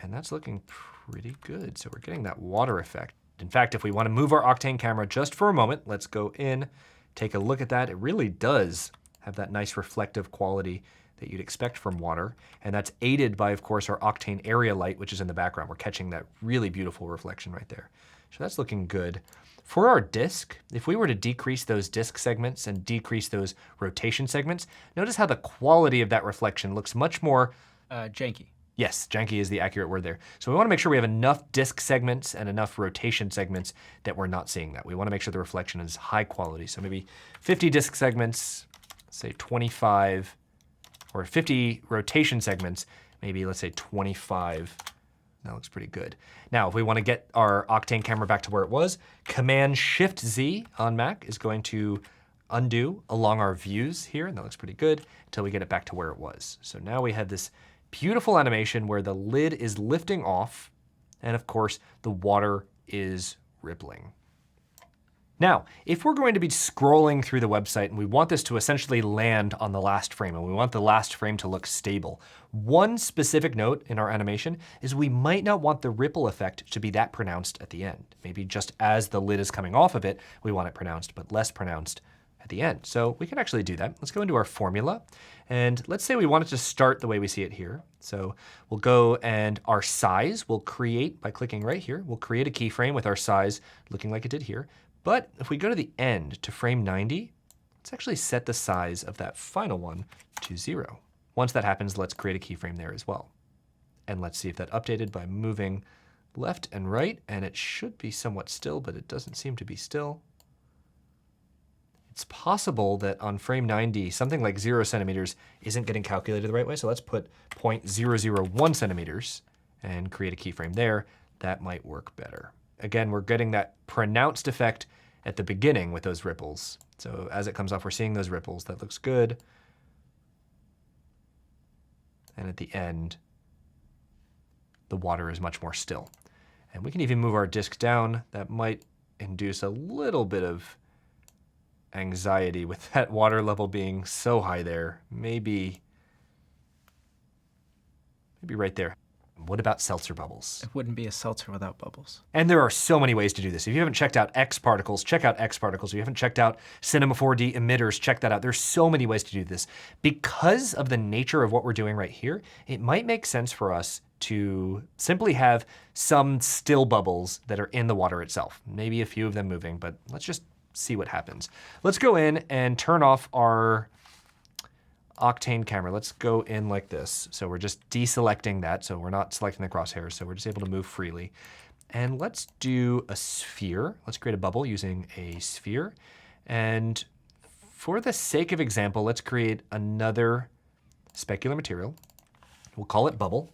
And that's looking pretty good. So we're getting that water effect. In fact, if we want to move our Octane camera just for a moment, let's go in, take a look at that. It really does have that nice reflective quality that you'd expect from water. And that's aided by, of course, our Octane area light, which is in the background. We're catching that really beautiful reflection right there. So that's looking good. For our disk, if we were to decrease those disk segments and decrease those rotation segments, notice how the quality of that reflection looks much more janky. Yes, janky is the accurate word there. So we want to make sure we have enough disk segments and enough rotation segments that we're not seeing that. We want to make sure the reflection is high quality. So maybe 50 disk segments, say 25, or 50 rotation segments, maybe let's say 25. That looks pretty good. Now, if we want to get our Octane camera back to where it was, Command-Shift-Z on Mac is going to undo along our views here, and that looks pretty good until we get it back to where it was. So now we have this beautiful animation where the lid is lifting off, and of course, the water is rippling. Now, if we're going to be scrolling through the website and we want this to essentially land on the last frame, and we want the last frame to look stable, one specific note in our animation is we might not want the ripple effect to be that pronounced at the end. Maybe just as the lid is coming off of it, we want it pronounced, but less pronounced at the end. So we can actually do that. Let's go into our formula. And let's say we want it to start the way we see it here. So we'll go and our size we'll create by clicking right here. We'll create a keyframe with our size looking like it did here. But if we go to the end to frame 90, let's actually set the size of that final one to 0. Once that happens, let's create a keyframe there as well. And let's see if that updated by moving left and right. And it should be somewhat still, but it doesn't seem to be still. It's possible that on frame 90, something like 0 centimeters isn't getting calculated the right way. So let's put 0.001 centimeters and create a keyframe there. That might work better. again, we're getting that pronounced effect at the beginning with those ripples. So as it comes off, we're seeing those ripples. That looks good. And at the end, the water is much more still. And we can even move our disk down. That might induce a little bit of anxiety with that water level being so high there. Maybe right there. What about seltzer bubbles? It wouldn't be a seltzer without bubbles. And there are so many ways to do this. If you haven't checked out X particles, check out X particles. If you haven't checked out Cinema 4D emitters, check that out. There's so many ways to do this. Because of the nature of what we're doing right here, it might make sense for us to simply have some still bubbles that are in the water itself. Maybe a few of them moving, but let's just see what happens. Let's go in and turn off our Octane camera. Let's go in like this. So we're just deselecting that. So we're not selecting the crosshairs. So we're just able to move freely. And let's do a sphere. Let's create a bubble using a sphere. And for the sake of example, let's create another specular material. We'll call it bubble.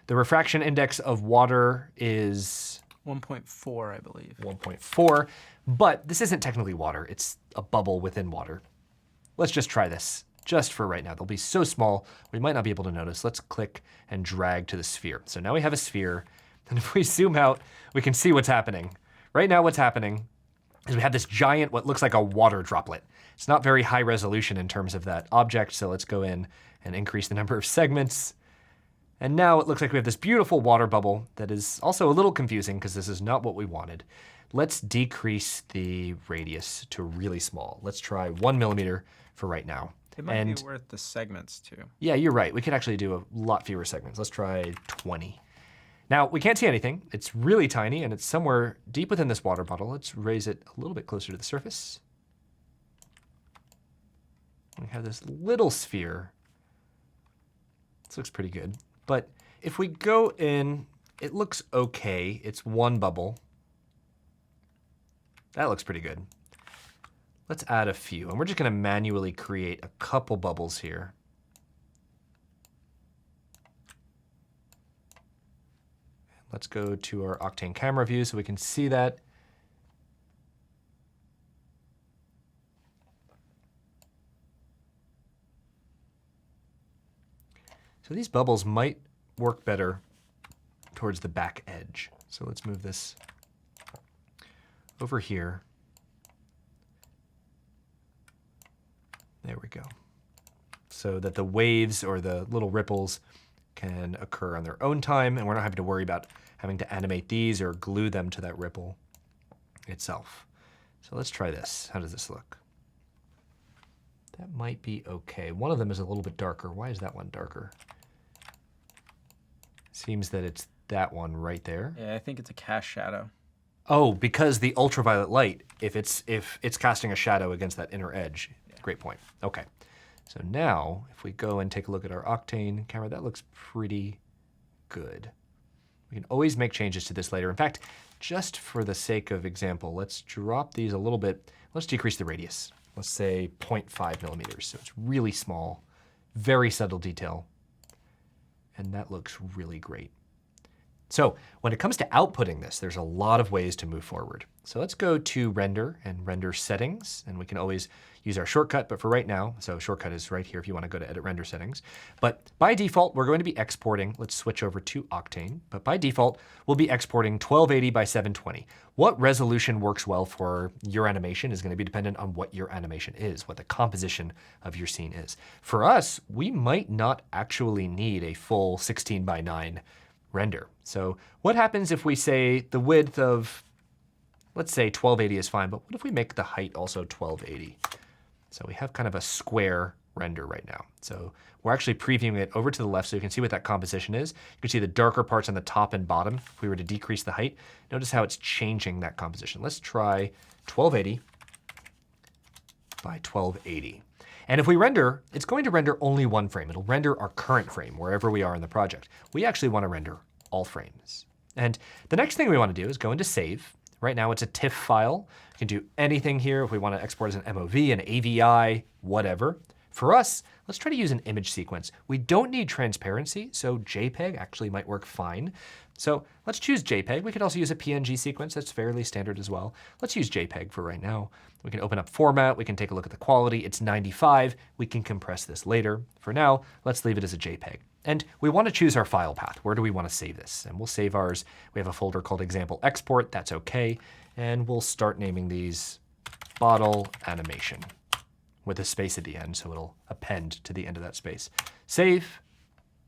The refraction index of water is 1.4, I believe. 1.4, but this isn't technically water. It's a bubble within water. Let's just try this, just for right now. They'll be so small, we might not be able to notice. Let's click and drag to the sphere. So now we have a sphere, and if we zoom out, we can see what's happening. Right now what's happening is we have this giant, what looks like a water droplet. It's not very high resolution in terms of that object, so let's go in and increase the number of segments. And now it looks like we have this beautiful water bubble that is also a little confusing because this is not what we wanted. Let's decrease the radius to really small. Let's try 1 millimeter for right now. It might be worth the segments too. Yeah, you're right. We could actually do a lot fewer segments. Let's try 20. Now, we can't see anything. It's really tiny and it's somewhere deep within this water bottle. Let's raise it a little bit closer to the surface. We have this little sphere. This looks pretty good. But if we go in, it looks okay. It's one bubble. That looks pretty good. Let's add a few. And we're just going to manually create a couple bubbles here. Let's go to our Octane camera view so we can see that. So these bubbles might work better towards the back edge. So let's move this over here. There we go. So that the waves or the little ripples can occur on their own time, and we're not having to worry about having to animate these or glue them to that ripple itself. So let's try this. How does this look? That might be okay. One of them is a little bit darker. Why is that one darker? Seems that it's that one right there. Yeah, I think it's a cast shadow. Oh, because the ultraviolet light, if it's casting a shadow against that inner edge. Yeah. Great point. Okay. So now, if we go and take a look at our Octane camera, that looks pretty good. We can always make changes to this later. In fact, just for the sake of example, let's drop these a little bit. Let's decrease the radius. Let's say 0.5 millimeters. So it's really small, very subtle detail. And that looks really great. So when it comes to outputting this, there's a lot of ways to move forward. So let's go to render and render settings, and we can always use our shortcut, but for right now, so shortcut is right here if you want to go to edit render settings. But by default, we're going to be exporting, let's switch over to Octane, but by default, we'll be exporting 1280 by 720. What resolution works well for your animation is going to be dependent on what your animation is, what the composition of your scene is. For us, we might not actually need a full 16 by 9 render. So what happens if we say the width of, let's say 1280 is fine, but what if we make the height also 1280? So we have kind of a square render right now. So we're actually previewing it over to the left so you can see what that composition is. You can see the darker parts on the top and bottom. If we were to decrease the height, notice how it's changing that composition. Let's try 1280 by 1280. And if we render, it's going to render only one frame. It'll render our current frame wherever we are in the project. We actually want to render all frames. And the next thing we want to do is go into save. Right now it's a TIFF file. We can do anything here if we want to export as an MOV, an AVI, whatever. For us, let's try to use an image sequence. We don't need transparency, so JPEG actually might work fine. So let's choose JPEG. We could also use a PNG sequence. That's fairly standard as well. Let's use JPEG for right now. We can open up format. We can take a look at the quality. It's 95. We can compress this later. For now, let's leave it as a JPEG. And we want to choose our file path. Where do we want to save this? And we'll save ours. We have a folder called example export. That's OK. And we'll start naming these bottle animation with a space at the end, so it'll append to the end of that space. Save.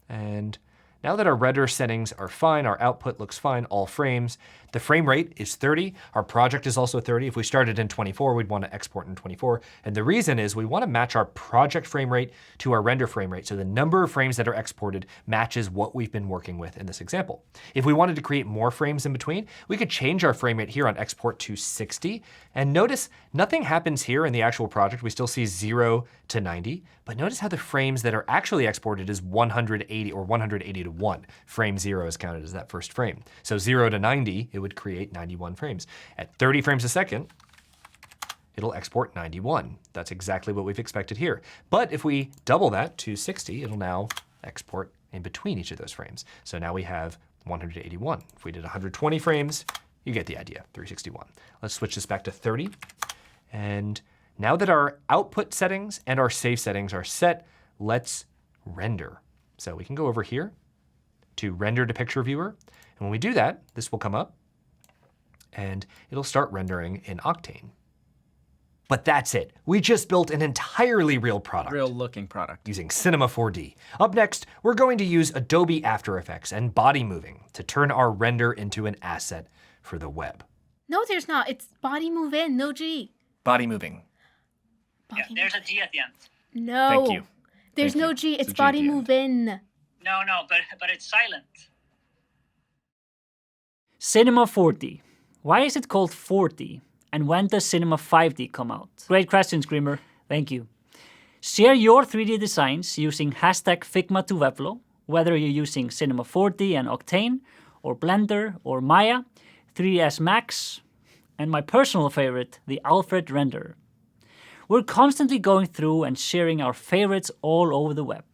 And now that our render settings are fine, our output looks fine, all frames, the frame rate is 30. Our project is also 30. If we started in 24, we'd want to export in 24. And the reason is we want to match our project frame rate to our render frame rate. So the number of frames that are exported matches what we've been working with in this example. If we wanted to create more frames in between, we could change our frame rate here on export to 60. And notice nothing happens here in the actual project. We still see 0 to 90. But notice how the frames that are actually exported is 180 or 180 to 1. Frame 0 is counted as that first frame. So 0 to 90, it would create 91 frames. At 30 frames a second, it'll export 91. That's exactly what we've expected here. But if we double that to 60, it'll now export in between each of those frames. So now we have 181. If we did 120 frames, you get the idea, 361. Let's switch this back to 30. And now that our output settings and our save settings are set, let's render. So we can go over here to render to picture viewer. And when we do that, this will come up and it'll start rendering in Octane. But that's it. We just built an entirely real product. Real looking product. Using Cinema 4D. Up next, we're going to use Adobe After Effects and body moving to turn our render into an asset for the web. No, there's not. It's body move in, no G. Body moving. Yeah, there's a G at the end. No. Thank you. There's Thank no you. G. It's It's a G at body the move in. No, but it's silent. Cinema 4D. Why is it called 4D? And when does Cinema 5D come out? Great question, Screamer. Thank you. Share your 3D designs using hashtag Figma to Webflow, whether you're using Cinema 4D and Octane, or Blender, or Maya, 3ds Max, and my personal favorite, the Alfred Render. We're constantly going through and sharing our favorites all over the web.